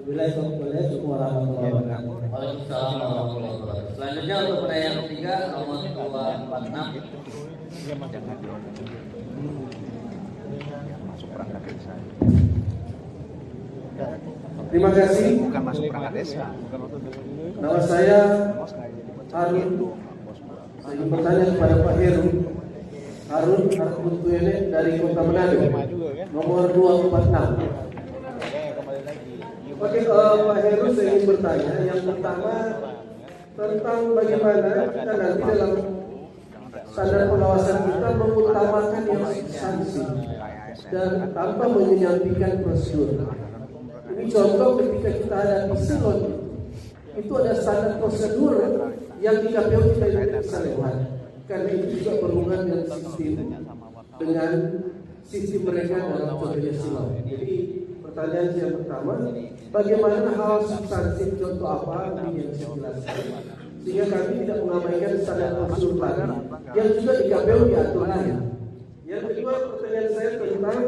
Wabillahi taufiq warahmatullahi wabarakatuh. Waalaikumsalam warahmatullahi wabarakatuh. Selanjutnya untuk pertanyaan ketiga nomor 246. Terima kasih. Bukan masuk perangkat desa. Nama saya Harun. Saya ingin bertanya kepada Pak Heru. Harun Arkutuene dari Kota Manado, nomor 246. Oke, Pak Heru, saya ingin bertanya. Yang pertama tentang bagaimana kita nanti dalam standar pengawasan kita mengutamakan yang substansi dan tanpa menyampaikan prosedur. Ini contoh ketika kita ada silon, itu ada standar prosedur yang di KPU kita tidak bisa lewat. Karena itu juga berhubungan dengan sistem mereka dalam contohnya silon. Jadi pertanyaan yang pertama, bagaimana hal substansi contoh apa yang saya jelaskan sehingga kami tidak mengabaikan standar prosedur tadi yang juga di KPU diaturnya. Yang kedua, pertanyaan saya tentang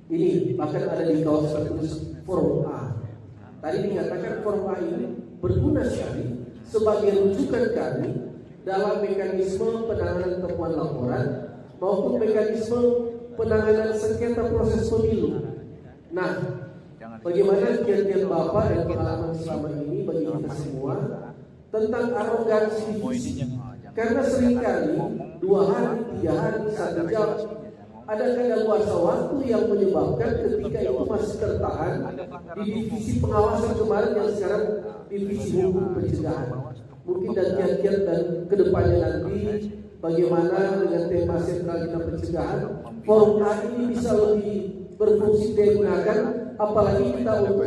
ini bahkan ada di kawasan tertulis Forum A. Tadi dikatakan Forum A ini berguna sekali sebagai rujukan kami dalam mekanisme penanganan temuan laporan maupun mekanisme penanganan sengketa proses pemilu. Nah, bagaimana kiat-kiat Bapak dan pengalaman selama ini bagi kita semua tentang arogansi divisi? Karena seringkali 2 hari, 3 hari, 1 jam ada kadaluarsa waktu yang menyebabkan ketika itu masih tertahan di divisi pengawasan kemarin yang sekarang divisi hukum pencegahan. Mungkin dan kiat-kiat dan kedepannya nanti bagaimana dengan tema sentral kita pencegahan Forum A ini bisa lebih berfungsi digunakan, apalagi kita untuk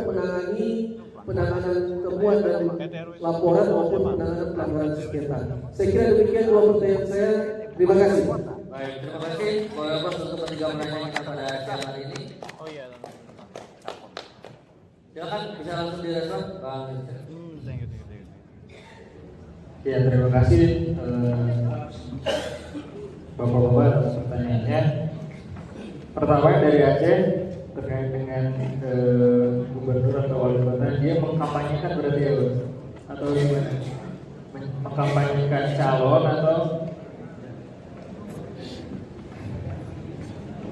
penanganan temuan dan laporan maupun penanganan pelanggaran sengketa. Saya kira demikian 2 pertanyaan saya. Terima kasih. Baik, terima kasih Bapak untuk ketiga pertanyaan kita pada siang hari ini. Silakan bisa langsung direspon, Bang. Ya, terima kasih Bapak-bapak atas pertanyaannya. Pertama dari Aceh terkait dengan gubernur atau wali kota, dia mengkampanyekan berarti ya, atau gimana? Mengkampanyekan calon atau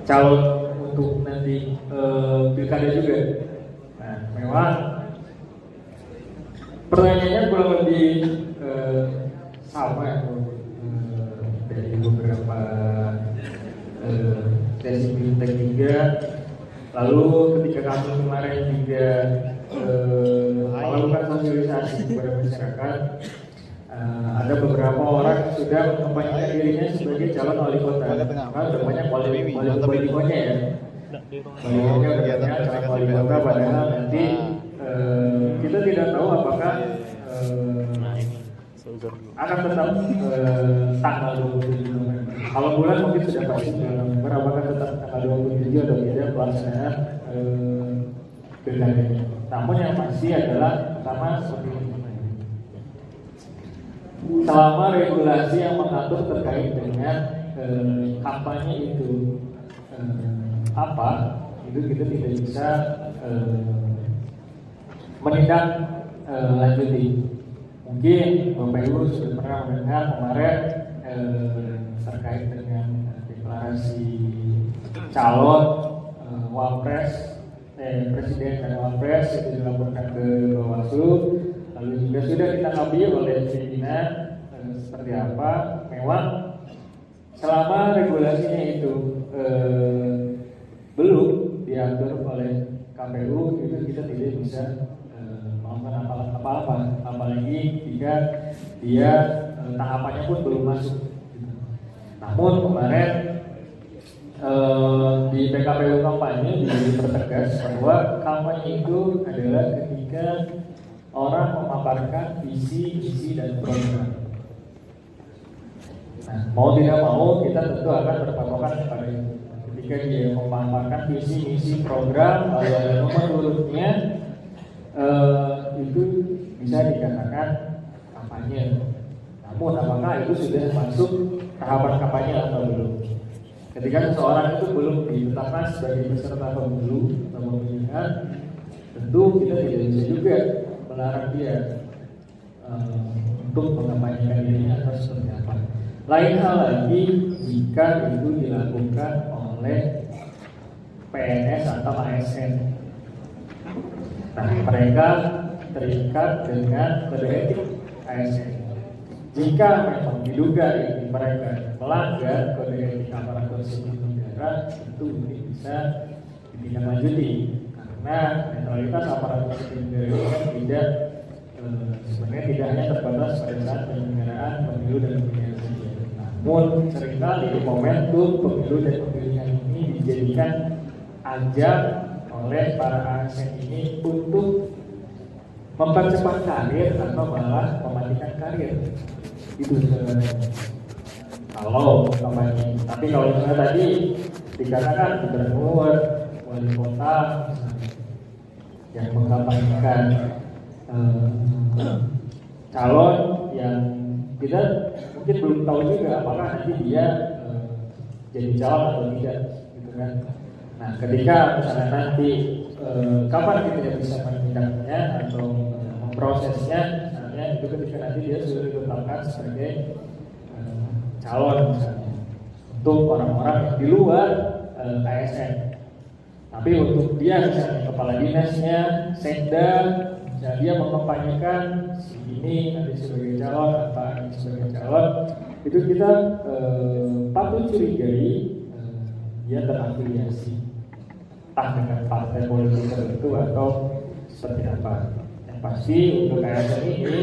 calon untuk nanti pilkada juga. Nah, memang pertanyaannya kurang lebih sama ya, dari beberapa sesi bintang juga. Lalu ketika kami kemarin juga melakukan sosialisasi kepada masyarakat, ada beberapa orang yang sudah mengkampanyekan dirinya sebagai calon wali kota. Karena udah banyak wali-walinya ya. Wali-walinya udah banyak calon wali kota, padahal nanti kita tidak tahu apakah akan tetap tanggal 27 November. Kalau bulan mungkin sudah pasti bulan November, apakah tetap tanggal 27 atau tidak pelaksanaan pilkadanya. Namun yang pasti adalah pertama seperti ini. Selama regulasi yang mengatur terkait dengan kampanye itu apa, itu kita tidak bisa menindak lanjuti. Mungkin Bapak Ibu sudah pernah mendengar kemarin terkait dengan deklarasi calon wapres, presiden dan wapres itu dilaporkan ke Bawaslu. Lalu juga sudah ditanggapi oleh pimpinan seperti apa. Memang selama regulasinya itu belum diatur oleh KPU, itu kita tidak bisa melakukan apa-apa, apalagi jika dia tahapannya pun belum masuk. Namun kemarin di PKPU kampanye dipertegas bahwa kampanye itu adalah ketika orang memaparkan visi, misi dan program. Nah, mau tidak mau kita tentu akan berpatokan kepada itu. Ketika dia memaparkan visi, misi, program, lalu ada nomor urutnya, itu bisa dikatakan kampanye. Namun apakah itu sudah masuk tahapan kampanye atau belum? Ketika seseorang itu belum ditetapkan sebagai peserta pemilu atau pemilihan, tentu kita tidak bisa juga melarang dia untuk mengampanyekan dirinya atau seperti apa. Lain hal lagi jika itu dilakukan oleh PNS atau ASN. Nah, mereka terikat dengan kode etik ASN. Jika memang diduga ini mereka melanggar kode etik aparatur sipil negara, tentu ini bisa ditindaklanjuti karena netralitas aparatur sipil negara ini tidak sebenarnya tidak hanya terbatas pada saat penyelenggaraan pemilu dan pemilihan saja. Namun seringkali momentum pemilu dan pemilihan ini dijadikan ajang oleh para ASN ini untuk mempercepat karir atau malah mematikan karir. Itu sebenarnya kalau kampanye. Tapi kalau misalnya tadi dikatakan gubernur, wali kota yang mengkampanyekan calon yang kita mungkin belum tahu juga apakah nanti dia jadi calon atau tidak, gitu kan. Nah, ketika misalnya nanti kapan kita bisa menindaknya atau memprosesnya, misalnya itu ketika nanti dia sudah ditetapkan sebagai calon misalnya untuk orang-orang yang di luar ASN. Tapi untuk dia misalnya kepala dinasnya, sekda, misalnya dia mengkampanyekan si ini nanti sebagai calon, apa ini sebagai calon, itu kita patut curigai dia terafiliasi entah dengan partai politik tertentu atau seperti apa. Yang pasti untuk ASN ini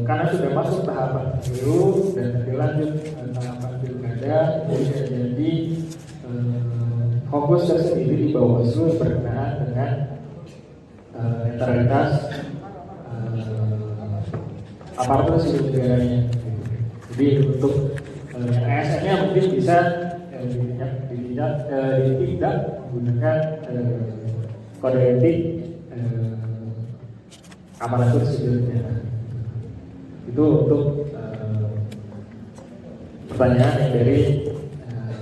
karena sudah masuk tahapan pemilu dan lanjut tahapan pilkada, bisa jadi fokus tersendiri di Bawaslu berkenaan dengan netralitas aparatur sipil negaranya. Jadi untuk yang ASN-nya mungkin bisa ditindak menggunakan kode etik aparatur sipil negara. Itu untuk pertanyaan yang dari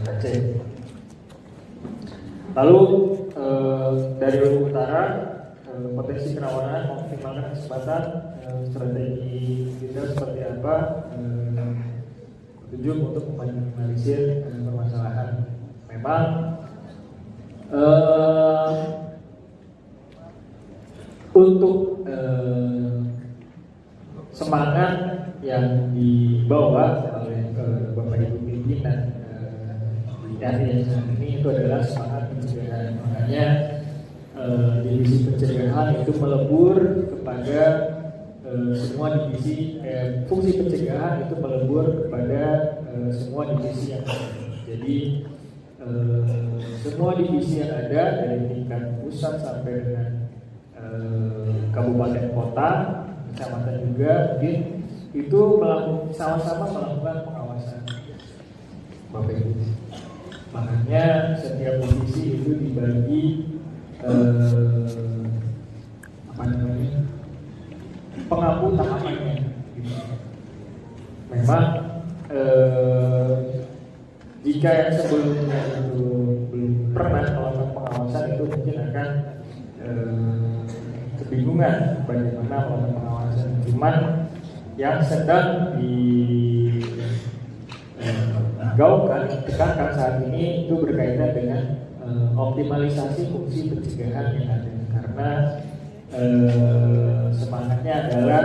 Aceh. Lalu dari Luhut Utara, potensi kerawanan, mengoptimalkan kesempatan, strategi kita seperti apa, tujuan untuk meminimalisir permasalahan. Memang untuk semangat yang dibawa oleh Bapak Ibu pimpinan yang saat ini itu adalah semangat pencegahan. Makanya divisi pencegahan itu melebur kepada semua divisi, fungsi pencegahan itu melebur kepada semua divisi yang ada. Jadi semua divisi yang ada dari tingkat pusat sampai dengan kabupaten kota, kecamatan juga, mungkin itu sama-sama melakukan pengawasan. Bapak Ibu, makanya setiap divisi itu dibagi pengampu tahapannya. Memang jika yang sebelumnya itu belum pernah melakukan pengawasan, itu mungkin akan kebingungan bagaimana melakukan pengawasan. Cuman yang sedang digaungkan, ditekankan saat ini itu berkaitan dengan optimalisasi fungsi pencegahan yang ada, karena semangatnya adalah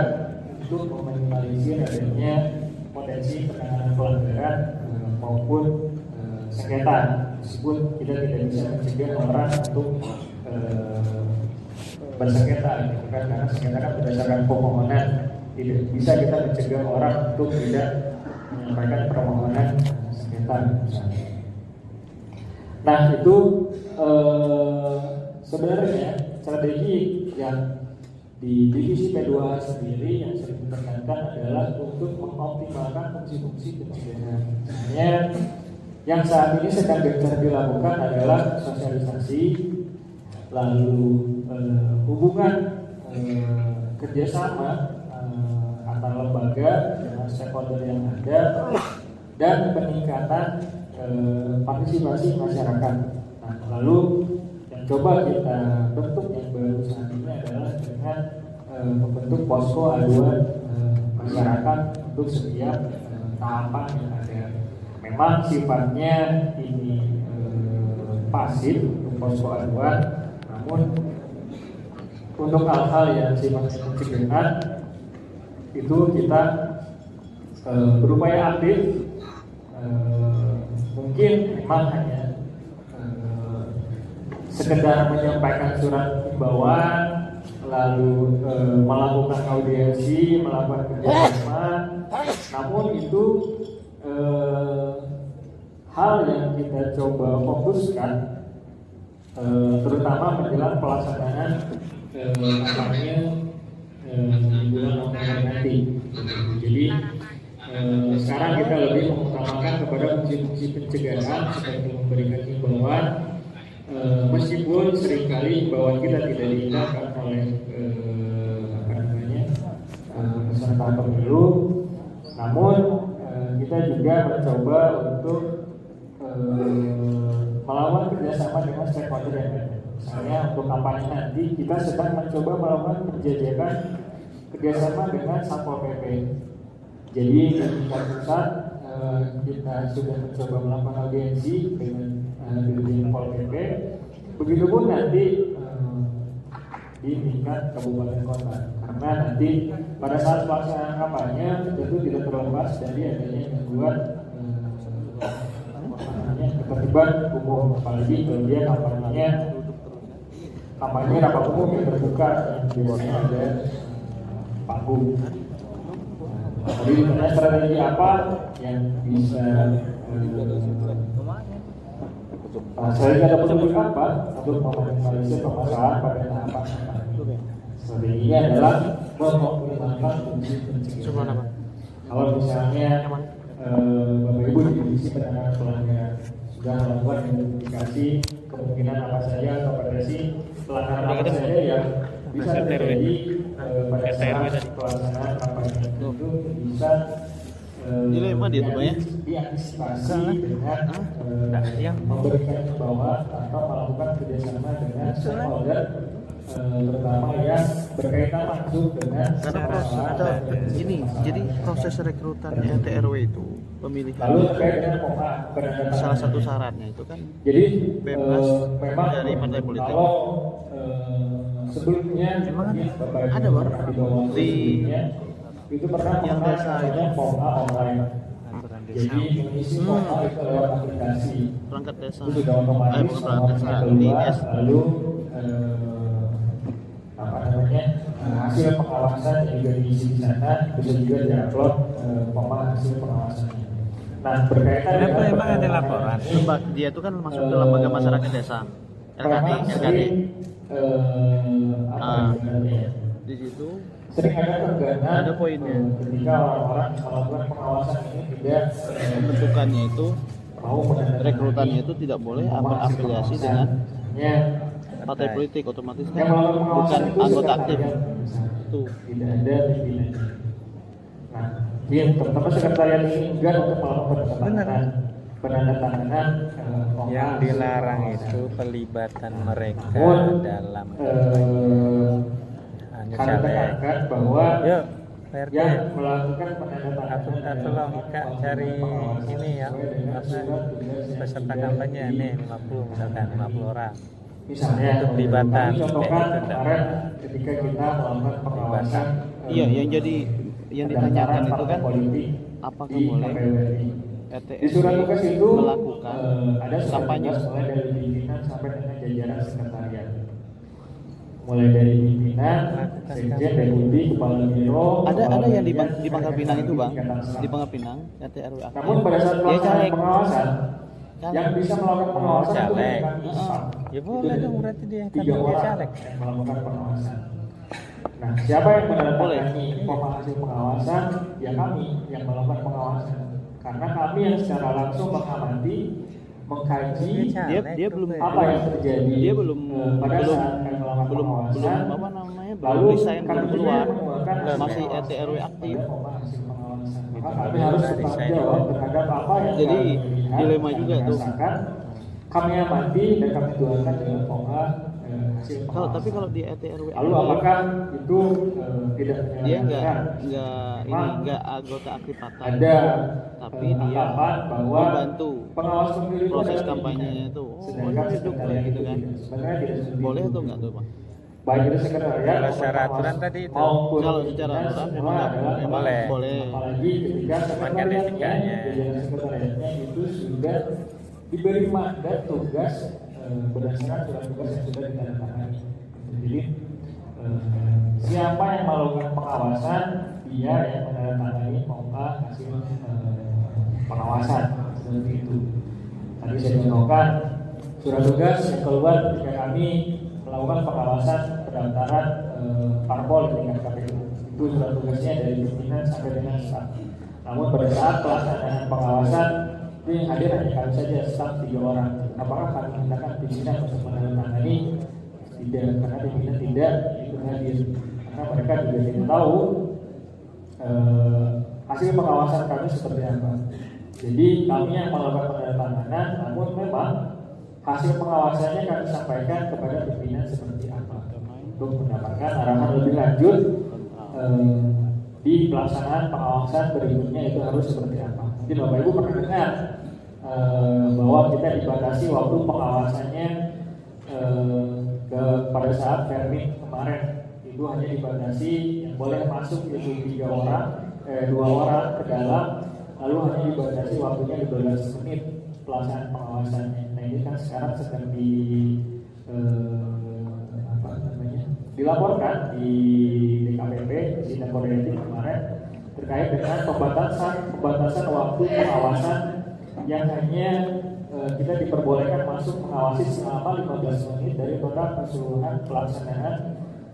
untuk meminimalisir adanya potensi penanganan pelanggaran maupun sengketa, meskipun kita tidak bisa mencegah orang untuk bersengketa, gitu kan? Karena sengketa kan berdasarkan permohonan, tidak bisa kita mencegah orang untuk tidak menyampaikan permohonan sengketa misalnya. Nah itu sebenarnya strategi yang di divisi P2 sendiri yang sering ditekankan adalah untuk mengoptimalkan fungsi-fungsi pencegahan. Sebenarnya yang saat ini sedang gencar dilakukan adalah sosialisasi, lalu hubungan kerjasama antar lembaga dengan stakeholder yang ada, dan peningkatan partisipasi masyarakat. Nah, lalu yang coba kita bentuk yang baru saat ini adalah dengan membentuk posko aduan masyarakat untuk setiap tahapan yang ada. Memang sifatnya ini pasif untuk posko aduan, namun untuk hal-hal yang sifatnya pencegahan itu kita berupaya aktif. Mungkin memang hanya sekedar menyampaikan surat himbauan, lalu melakukan audiensi, melakukan kerjasama, namun itu hal yang kita coba fokuskan, terutama menjelang pelaksanaan kampanye bulan November nanti. Jadi sekarang kita lebih mengutamakan kepada fungsi-fungsi pencegahan seperti memberikan himbauan, meskipun seringkali himbauan kita tidak diindahkan oleh peserta pemilu, namun kita juga mencoba untuk melakukan kerjasama dengan stakeholder yang ada. Misalnya untuk kampanye nanti kita sedang mencoba melakukan penjajakan kerjasama dengan Satpol PP. Jadi di tingkat pusat kita sudah mencoba melakukan audiensi dengan Dirjen Pol PP. Begitupun nanti di tingkat kabupaten kota, karena nanti pada saat pelaksanaan kampanye tentu tidak terlepas dari adanya gangguan ketertiban umum, apalagi kalau dia kampanye rapat umum yang terbuka, yang biasanya ada panggung. Jadi ditanya strategi apa yang bisa strategi ada petunjuk apa untuk meminimalisir permasalahan pada tahapan kampanye. Strateginya adalah mengoptimalkan fungsi pencegahan. Kalau misalnya Bapak Ibu di divisi penanganan pelanggaran sudah melakukan identifikasi kemungkinan apa saja atau potensi pelanggaran apa saja yang bisa terjadi pada saat pelaksanaan kampanye, itu bisa Dilema dia tuh, Bang, ya? diantisipasi dengan yang memberikan himbauan atau melakukan kerjasama dengan stakeholder terutama yang berkaitan langsung dengan Karena ini jadi proses rekrutan RT RW itu pemilihan lalu terkait dengan penandatanganan. salah satu syaratnya itu kan Jadi bebas memang dari partai politik. kalau sebelumnya Memang Bapak ada, Ibu Bang. pernah di bawah Di sebelumnya, itu pernah yang desa itu. POMA online. Jadi mengisi POMA itu lewat aplikasi. perangkat desa. Itu sudah otomatis bukan perangkat desa, nomornya di keluar, DS. lalu hasil pengawasan yang juga diisi di sana bisa juga diupload POMA hasil pengawasannya. Nah berkaitan Kenapa dengan emang ada laporan? Sebab dia itu kan masuk ke lembaga masyarakat desa. LKD. Di situ sering ada keengganan ada poinnya. ketika orang-orang melakukan pengawasan ini tidak Pembentukannya itu mau menandatangani rekrutannya itu tidak boleh berafiliasi dengan ya, partai politik, otomatis yang kan melakukan bukan pengawasan itu anggota aktif. sekretariat. Itu Tidak ada pimpinannya. Nah, dia terutama sekretariat ini enggan untuk melakukan penandatanganan Yang dilarang itu pelibatan mereka Namun, dalam kami caleg. tekankan bahwa Yuk, PRT. yang melakukan penandatanganan Aku minta tolong Kak cari ini ya, apa peserta kampanye nih 50 misalkan 50 orang. misalnya Itu pelibatan, kami contohkan kayak gitu, kemarin ketika kita melakukan pengawasan iya yang jadi yang ditanyakan itu kan politik apakah di boleh KPWRI. RT Di surat tugas itu melakukan ada surat kampanye. tugas mulai dari pimpinan sampai dengan jajaran sekretariat. Mulai dari pimpinan, sekjen, deputi, kepala biro. Ada yang di kemudian Pangkal Pinang itu, Bang. Ikatan Di Staff. Pangkal Pinang RT RW aktif. Namun pada saat Dia pelaksanaan caleg. pengawasan, Caleg. yang bisa melakukan pengawasan itu caleg. bukan staff. Ya Itu boleh dari dong, berarti dia kan 3 dia orang caleg. yang melakukan pengawasan. Nah, siapa yang menandatangani POMA hasil pengawasan? Ya kami yang melakukan pengawasan. Karena kami yang secara langsung mengamati, mengkaji Dia belum apa yang terjadi dia belum pada belum saat kami melakukan belum pengawasan. apa namanya belum Lalu resign kami belum juga keluar mengeluarkan hasil masih pengawasan RT RW aktif. pada POMA hasil pengawasan. Maka kami harus bertanggung jawab terhadap apa yang Jadi, kami lihat, dilema kami juga tuh. rasakan, kami amati dan kami tuangkan dengan POMA hasil Kalau pengawasan. tapi kalau di RT RW Lalu aktif, apakah itu tidak dia menyalahgunakan? nggak anggota aktif partai, Ada tapi dia anggapan bahwa membantu pengawas pemilu itu proses adalah kampanyenya pimpinan. itu. Sedangkan Hidup sekretariat gitu itu kan. tidak. Sebenarnya tidak seperti Boleh itu. atau enggak tuh, Bang? Baik itu sekretariat Kalau secara maupun aturan pengawas tadi itu. maupun Kalau secara pimpinan aturan semua memang adalah boleh. Boleh. Apalagi ketika sekretariatnya, etikanya. jajaran sekretariatnya itu sudah diberi mandat tugas berdasarkan surat tugas yang sudah ditandatangani. Jadi siapa yang melakukan pengawasan, dia yang menandatangani POMA hasil pengawasan seperti itu. Tadi saya contohkan surat tugas yang keluar ketika kami melakukan pengawasan pendaftaran parpol di tingkat KPU. Itu surat tugasnya dari pimpinan sampai dengan staf. Namun pada saat pelaksanaan pengawasan itu yang hadir hanya kami saja, staf 3 orang. Apakah kami mintakan pimpinan untuk menandatangani? Tidak, karena pimpinan tidak ikut hadir. Karena mereka juga tidak tahu hasil pengawasan kami seperti apa. Jadi kami yang melakukan penandatanganan, namun memang hasil pengawasannya kami sampaikan kepada pimpinan seperti apa untuk mendapatkan arahan lebih lanjut di pelaksanaan pengawasan berikutnya itu harus seperti apa. Mungkin Bapak Ibu pernah dengar bahwa kita dibatasi waktu pengawasannya pada saat permit kemarin itu hanya dibatasi yang boleh masuk itu 2 orang ke dalam, lalu hanya dibatasi waktunya 12 menit pelaksanaan pengawasannya. Nah ini kan sekarang sedang dilaporkan di DKPP di sidang kode etik kemarin terkait dengan pembatasan waktu pengawasan yang hanya kita diperbolehkan masuk mengawasi selama 15 menit dari total keseluruhan pelaksanaan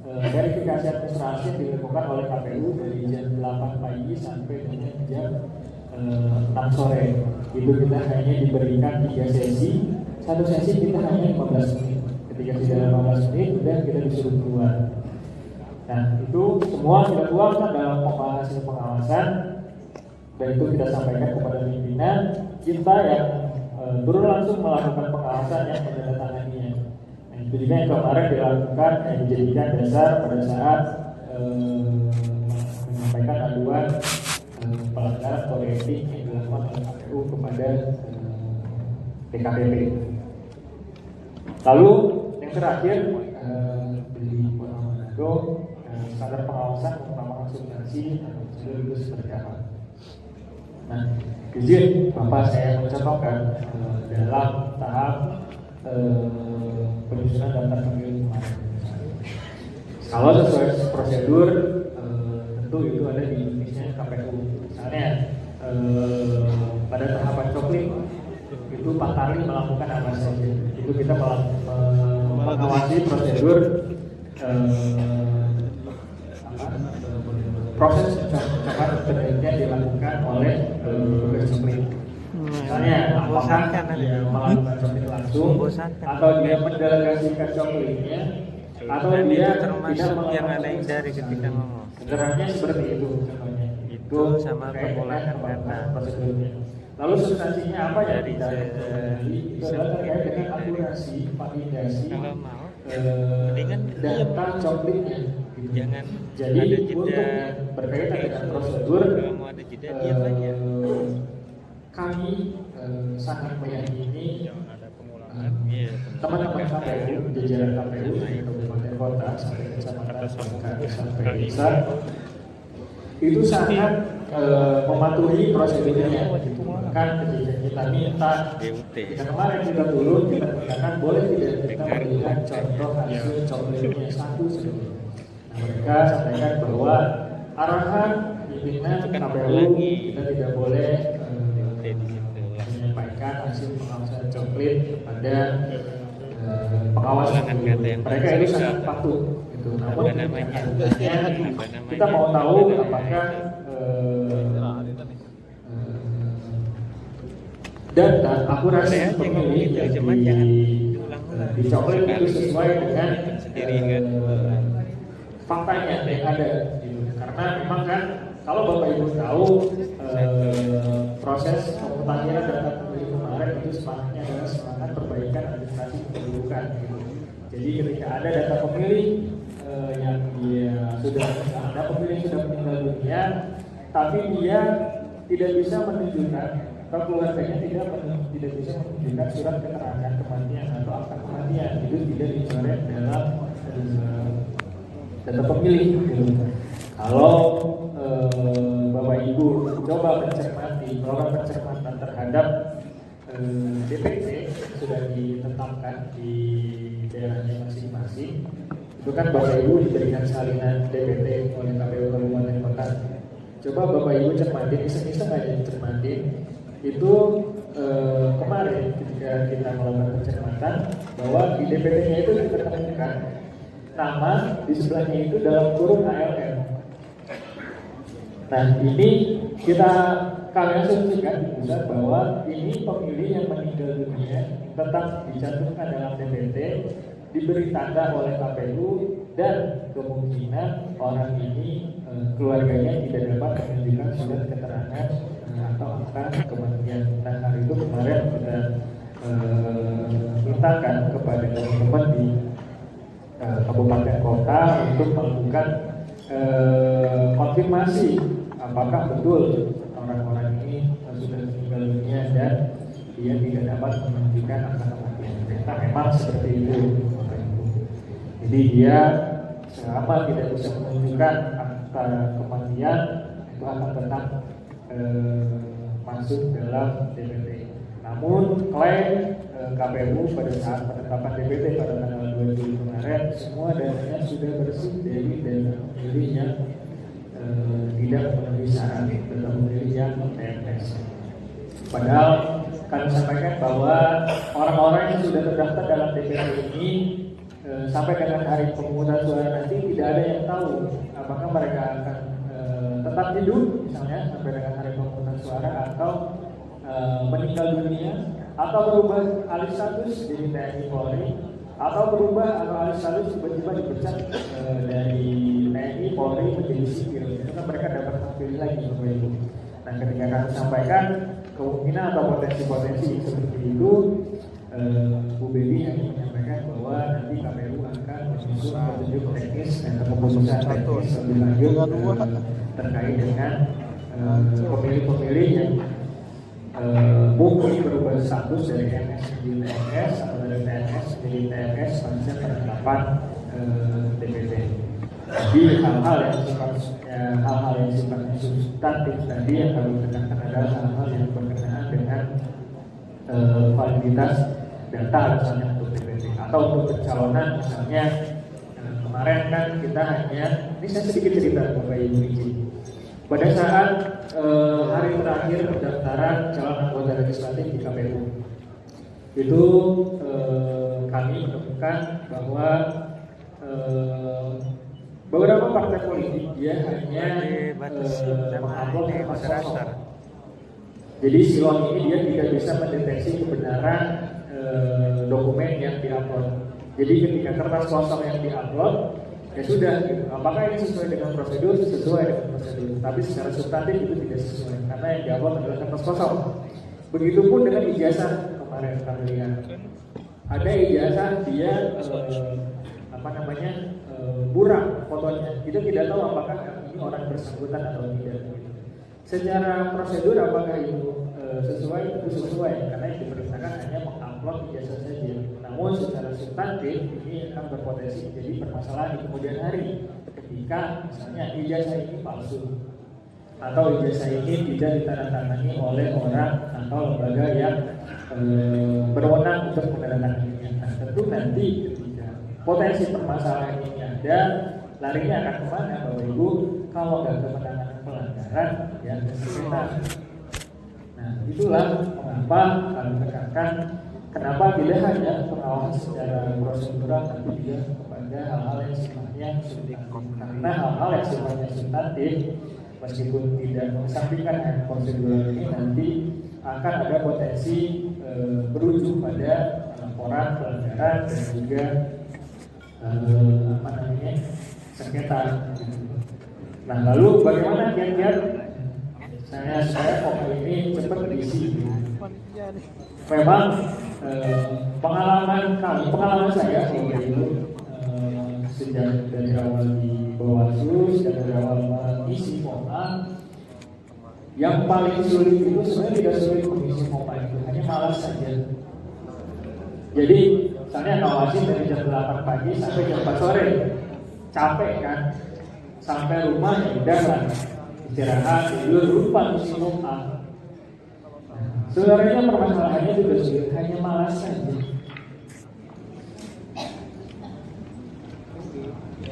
verifikasi administrasi yang dilakukan oleh KPU dari jam 8 pagi sampai dengan jam 6 sore. Itu kita hanya diberikan 3 sesi. Satu sesi kita hanya 15 menit. Ketika sudah 15 menit, sudah kita disuruh keluar. Nah, itu semua kita tuangkan dalam hasil pengawasan. dan itu kita sampaikan kepada pimpinan kita yang turun langsung melakukan pengawasan yang menandatanganinya. Nah, itu juga yang kemarin dilakukan yang dijadikan dasar pada saat menyampaikan aduan pelanggaran kode etik yang dilakukan oleh KPU kepada DKPP. Lalu yang terakhir di Manado standar pengawasan utama substansi itu seperti apa? Nah, izin Bapak saya mencontohkan dalam tahap penyusunan daftar pemilih kemarin. Kalau sesuai prosedur tentu itu ada di Indonesia KPU. Misalnya pada tahapan coklit itu Pak Tari melakukan apa saja? Itu kita mengawasi prosedur proses pencekapan penelitian dilakukan oleh petugas coklit. Misalnya apakah dia melakukan coklit langsung atau dia mendelegasikan coklitnya atau dia tidak yang ada yang dari ketika ngomong. Sederhananya seperti itu contohnya. Itu sama pemulangan data. Prosedurnya. Lalu substansinya apa ya? Itu adalah terkait dengan akurasi, validasi data coklitnya. Jangan Jadi ada untuk jeda berkaitan dengan prosedur, kalau mau ada jeda diam aja. kami sangat meyakini teman-teman KPU, jajaran KPU dari kabupaten kota sampai kecamatan sampai desa itu sangat mematuhi prosedurnya. Bahkan ketika kita minta, kita kemarin kita turun kita katakan boleh tidak kita memberikan contoh hasil coklitnya satu sebelum. Nah, mereka sampaikan bahwa arahan pimpinan KPU kita tidak boleh menyampaikan hasil pengawasan coklit kepada pengawas. Mereka itu sangat patuh. Gitu. Namun kita mau tahu apakah data akurasi pemilih di coklit itu sesuai dengan faktanya yang ada. Karena memang kan kalau Bapak Ibu tahu proses pemutahiran data pemilih kemarin itu semangatnya adalah semangat perbaikan administrasi kependudukan. Gitu. Jadi ketika ada data pemilih yang dia sudah meninggal dunia, tapi dia tidak bisa menunjukkan atau keluarganya tidak bisa menunjukkan surat keterangan kematian atau akta kematian, itu tidak dicoret dalam data pemilih. Gitu. Kalau Bapak Ibu coba melakukan pencermatan terhadap DPT sudah ditetapkan di daerahnya masing-masing, itu kan Bapak Ibu diberikan salinan DPT oleh KPU Kabupaten Kota. Coba Bapak Ibu cermatin, iseng-iseng aja cermatin. Itu kemarin ketika kita melakukan pencermatan bahwa di DPT-nya itu ditemukan nama di sebelahnya itu dalam kurung ALM. Nah ini kami asumsikan di pusat bahwa ini pemilih yang meninggal dunia tetap dicantumkan dalam DPT, diberi tanda oleh KPU, dan kemungkinan orang ini keluarganya tidak dapat menunjukkan surat keterangan atau akta kematian. Nah hari itu kemarin kita mintakan kepada teman-teman di kabupaten kota untuk melakukan konfirmasi apakah betul orang-orang ini sudah meninggal dunia dan dia tidak dapat menunjukkan akta kematian. Ternyata memang seperti itu. Jadi dia selama tidak bisa menunjukkan akta kematian itu akan tetap masuk dalam DPT. Namun klaim KPU pada saat penetapan DPT pada tanggal 2 Juli kemarin semua dananya sudah bersih dari dana pemilih yang tidak memenuhi syarat data pemilih yang TPS. Padahal kami sampaikan bahwa orang-orang yang sudah terdaftar dalam DPT ini sampai dengan hari pemungutan suara nanti tidak ada yang tahu apakah mereka akan tetap hidup misalnya sampai dengan hari pemungutan suara atau meninggal dunia atau berubah alih status jadi TNI Polri atau berubah atau alih status tiba-tiba dipecat dari TNI Polri menjadi sipil. Itu kan mereka dapat hak pilih lagi. Nah, ketika kami sampaikan kemungkinan atau potensi-potensi seperti itu, Bu Bedi hanya menyampaikan bahwa nanti KPU akan menyusun petunjuk teknis dan keputusan teknis lebih lanjut terkait dengan pemilih-pemilih yang mungkin berubah status dari TNS menjadi TNS atau dari TNS menjadi TNS pasca penetapan DPT. Jadi hal-hal yang sifatnya substantif tadi yang kami tekankan adalah hal-hal yang berkenaan dengan validitas data misalnya untuk DPT atau untuk pencalonan misalnya. Kemarin kan kita hanya, ini saya sedikit cerita Bapak Ibu izin. Pada saat hari terakhir pendaftaran calon anggota legislatif di KPU, itu kami menemukan bahwa beberapa partai politik dia hanya mengupload kertas kosong. Jadi silon ini dia tidak bisa mendeteksi kebenaran dokumen yang diupload. Jadi ketika kertas kosong yang diupload, ya sudah, gitu. Apakah ini sesuai dengan prosedur? Sesuai dengan prosedur. Tapi secara substantif itu tidak sesuai karena yang diupload adalah kertas kosong. Begitupun dengan ijazah kemarin kami lihat. Ada ijazah dia buram fotonya. Kita tidak tahu apakah ini orang bersangkutan atau tidak. Secara prosedur apakah itu sesuai? Itu sesuai karena yang diperintahkan hanya mengupload ijazah saja. Namun secara substantif ini akan berpotensi menjadi permasalahan di kemudian hari ketika misalnya ijazah ini palsu atau ijazah ini tidak ditandatangani oleh orang atau lembaga yang berwenang untuk menandatanganinya. Nah, tentu nanti ketika potensi permasalahan ini ada, larinya akan kemana Bapak Ibu? Kalau nggak ke penanganan pelanggaran, ya ke sengketa. Nah, itulah mengapa kami tekankan kenapa tidak hanya pengawasan secara prosedural, tapi juga kepada hal-hal yang sifatnya substantif. Karena hal-hal yang sifatnya substantif, meskipun tidak mengesampingkan prosedural ini, nanti akan ada potensi berujung pada laporan pelanggaran dan juga sengketa. Nah, lalu bagaimana kiat-kiat saya kok ini cepat diisi? Memang pengalaman saya itu sejak dari awal di Bawaslu, sejak dari awal mengisi FOMA, yang paling sulit itu sebenarnya tidak sulit mengisi FOMA itu, hanya malas saja. Jadi misalnya ngawasin dari jam 8 pagi sampai jam 4 sore, capek kan? Sampai rumah ya udah lah, istirahat, tidur, lupa ngisi FOMA. Sebenarnya permasalahannya juga sulit, hanya malas saja.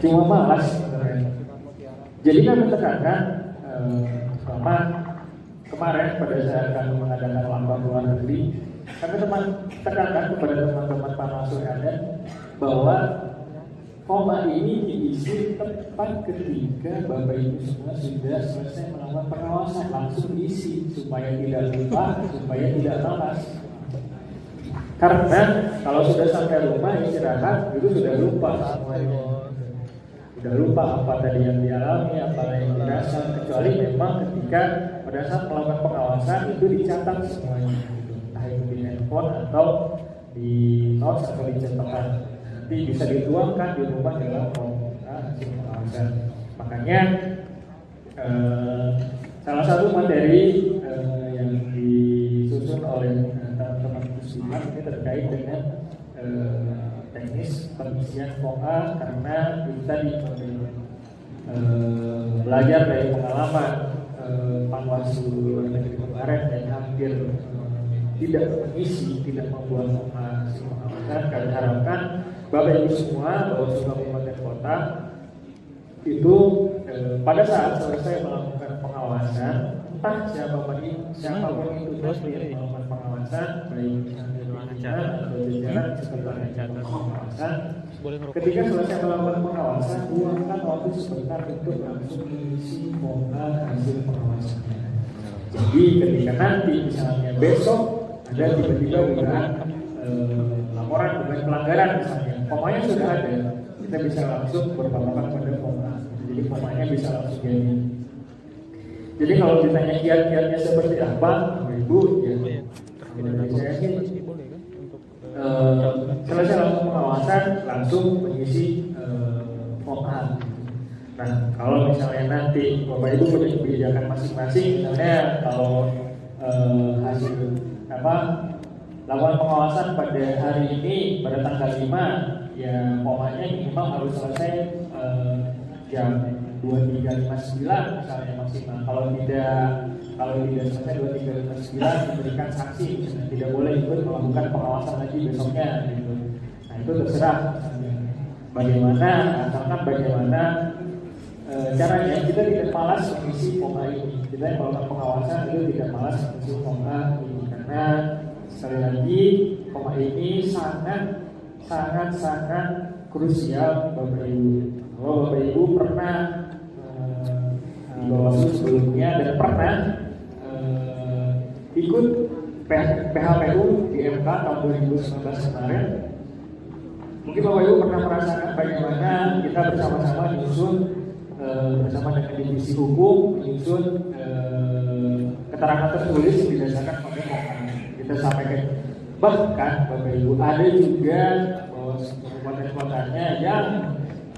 Cuma malas sebenarnya. Jadi kami tekankan kemarin pada saat kami mengadakan lomba luar negeri, kami tekankan kepada teman-teman Panwaslu yang ada bahwa FOMA ini diisi tepat ketika Bapak Ibu semua sudah selesai melakukan pengawasan, langsung diisi supaya tidak lupa, supaya tidak malas. Karena kalau sudah sampai rumah istirahat itu sudah lupa semuanya. Sudah lupa apa tadi yang dialami, apa yang dirasa, kecuali memang ketika pada saat melakukan pengawasan itu dicatat semuanya, entah itu di handphone atau di notes atau di catatan. Nanti bisa dituangkan di rumah dalam hasil pengawasan. Makanya salah satu materi yang disusun oleh teman-teman muslimat ini terkait dengan teknis pengisian FOA, karena itu tadi belajar dari pengalaman Panwaslu negeri kemarin yang hampir tidak mengisi, tidak membuat pengawasan. Kami harapkan Bapak Ibu semua, Bawaslu Kabupaten Kota itu pada saat selesai melakukan pengawasan, entah siapapun itu melakukan pengawasan, baik atau jajaran sebagai pengawasan, ketika selesai melakukan pengawasan, luangkan waktu sebentar untuk langsung mengisi FOA hasil pengawasannya. Jadi ketika nanti misalnya besok ada tiba-tiba dugaan laporan dugaan pelanggaran misalnya, FOMA-nya sudah ada, kita bisa langsung berpapakan pada FOMA. Jadi FOMA-nya bisa langsung jadi. Jadi kalau ditanya kiat-kiatnya seperti apa, Ibu, ya, menurut saya sih selesai langsung pengawasan langsung mengisi form A. Nah, kalau misalnya nanti Bapak Ibu punya kebijakan masing-masing, misalnya kalau hasil lakukan pengawasan pada hari ini pada tanggal 5, ya formanya minimal harus selesai jam 23.59 misalnya maksimal. Kalau tidak selesai 23.59 diberikan sanksi, misalnya tidak boleh ikut melakukan pengawasan lagi besoknya gitu. Nah itu terserah bagaimana, asalkan bagaimana caranya kita tidak malas mengisi form A ini. Kita yang melakukan pengawasan itu tidak malas mengisi form A ini, karena sekali lagi form A ini sangat krusial Bapak Ibu. Kalau Bapak Ibu pernah di Bawaslu sebelumnya dan pernah ikut PHPU di MK tahun 2019 kemarin, mungkin Bapak Ibu pernah merasakan bagaimana kita bersama-sama menyusun bersama dengan divisi hukum menyusun keterangan tertulis didasarkan pada form A. Kita sampaikan, bahkan Bapak Ibu ada juga kabupaten kotanya yang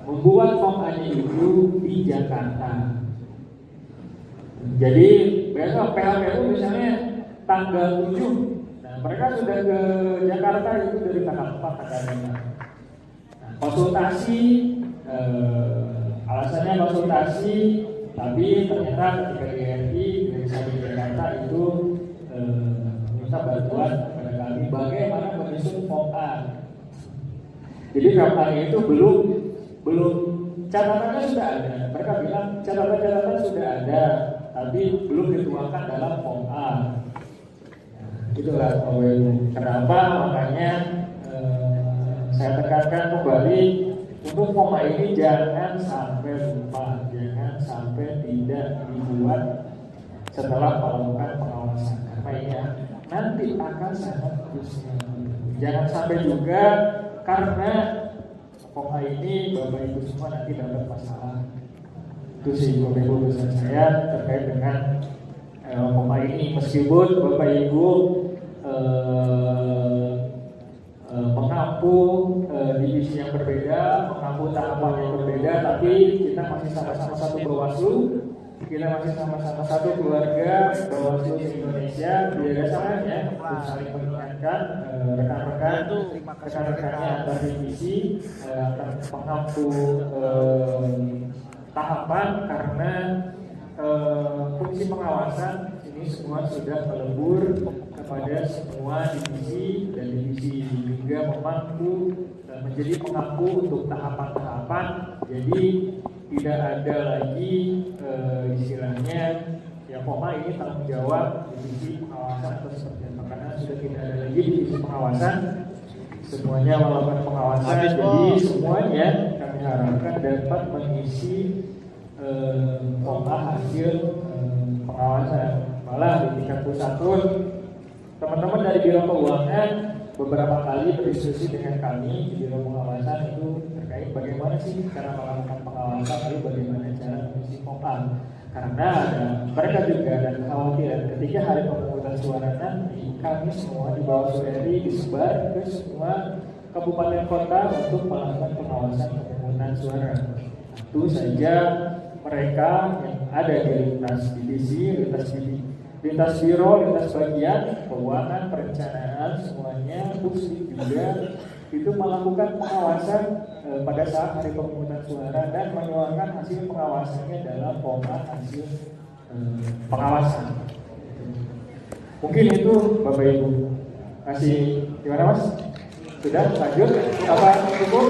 membuat form A itu di Jakarta. Jadi besok PHPU misalnya tanggal 7, nah mereka sudah ke Jakarta itu dari tanggal 4 tanggal 5. Nah, konsultasi, alasannya konsultasi, tapi ternyata ketika di RI dari Jakarta itu minta bantuan kepada kami bagaimana menyusun form A. Jadi form A itu belum catatannya sudah ada. Mereka bilang catatan sudah ada, tapi belum dituangkan dalam form A. Itulah kenapa makanya saya tekankan kembali untuk form A ini jangan sampai lupa, jangan sampai tidak dibuat setelah melakukan pengawasan. Karena ya nanti akan sangat krusial. Jangan sampai juga karena form A ini Bapak Ibu semua nanti dapat masalah. Itu sih Bapak Ibu pesan saya terkait dengan form A ini. Meskipun Bapak Ibu mengampu divisi yang berbeda, mengampu tahapan yang berbeda, tapi kita masih sama-sama satu Bawaslu, kita masih sama-sama satu keluarga Bawaslu Indonesia. Tidak ada salahnya untuk saling mengingatkan rekan-rekannya antar divisi, antar pengampu tahapan, karena fungsi pengawasan ini semua sudah melebur kepada semua divisi dan divisi hingga memampu menjadi pengampu untuk tahapan-tahapan. Jadi tidak ada lagi istilahnya ya form A ini tanggung jawab divisi pengawasan atau seperti apa, karena sudah tidak ada lagi divisi pengawasan, semuanya melakukan pengawasan. Jadi semuanya kami harapkan dapat mengisi form A hasil pengawasan. Malah di tingkat pusat pun teman-teman dari Biro Keuangan beberapa kali berdiskusi dengan kami di Biro Pengawasan itu terkait bagaimana sih cara melakukan pengawasan, lalu bagaimana cara mengisi form A. Karena mereka juga ada kekhawatiran ketika hari pemungutan suara nanti kami semua di Bawaslu RI disebar ke semua kabupaten kota untuk melakukan pengawasan pemungutan suara. Tentu saja mereka yang ada di lintas divisi, lintas biro, lintas bagian, keuangan, perencanaan, semuanya pusing juga itu melakukan pengawasan pada saat hari pemungutan suara dan menuangkan hasil pengawasannya dalam format hasil pengawasan. Mungkin itu Bapak Ibu. Kasih gimana Mas? Sudah lanjut? Apa cukup?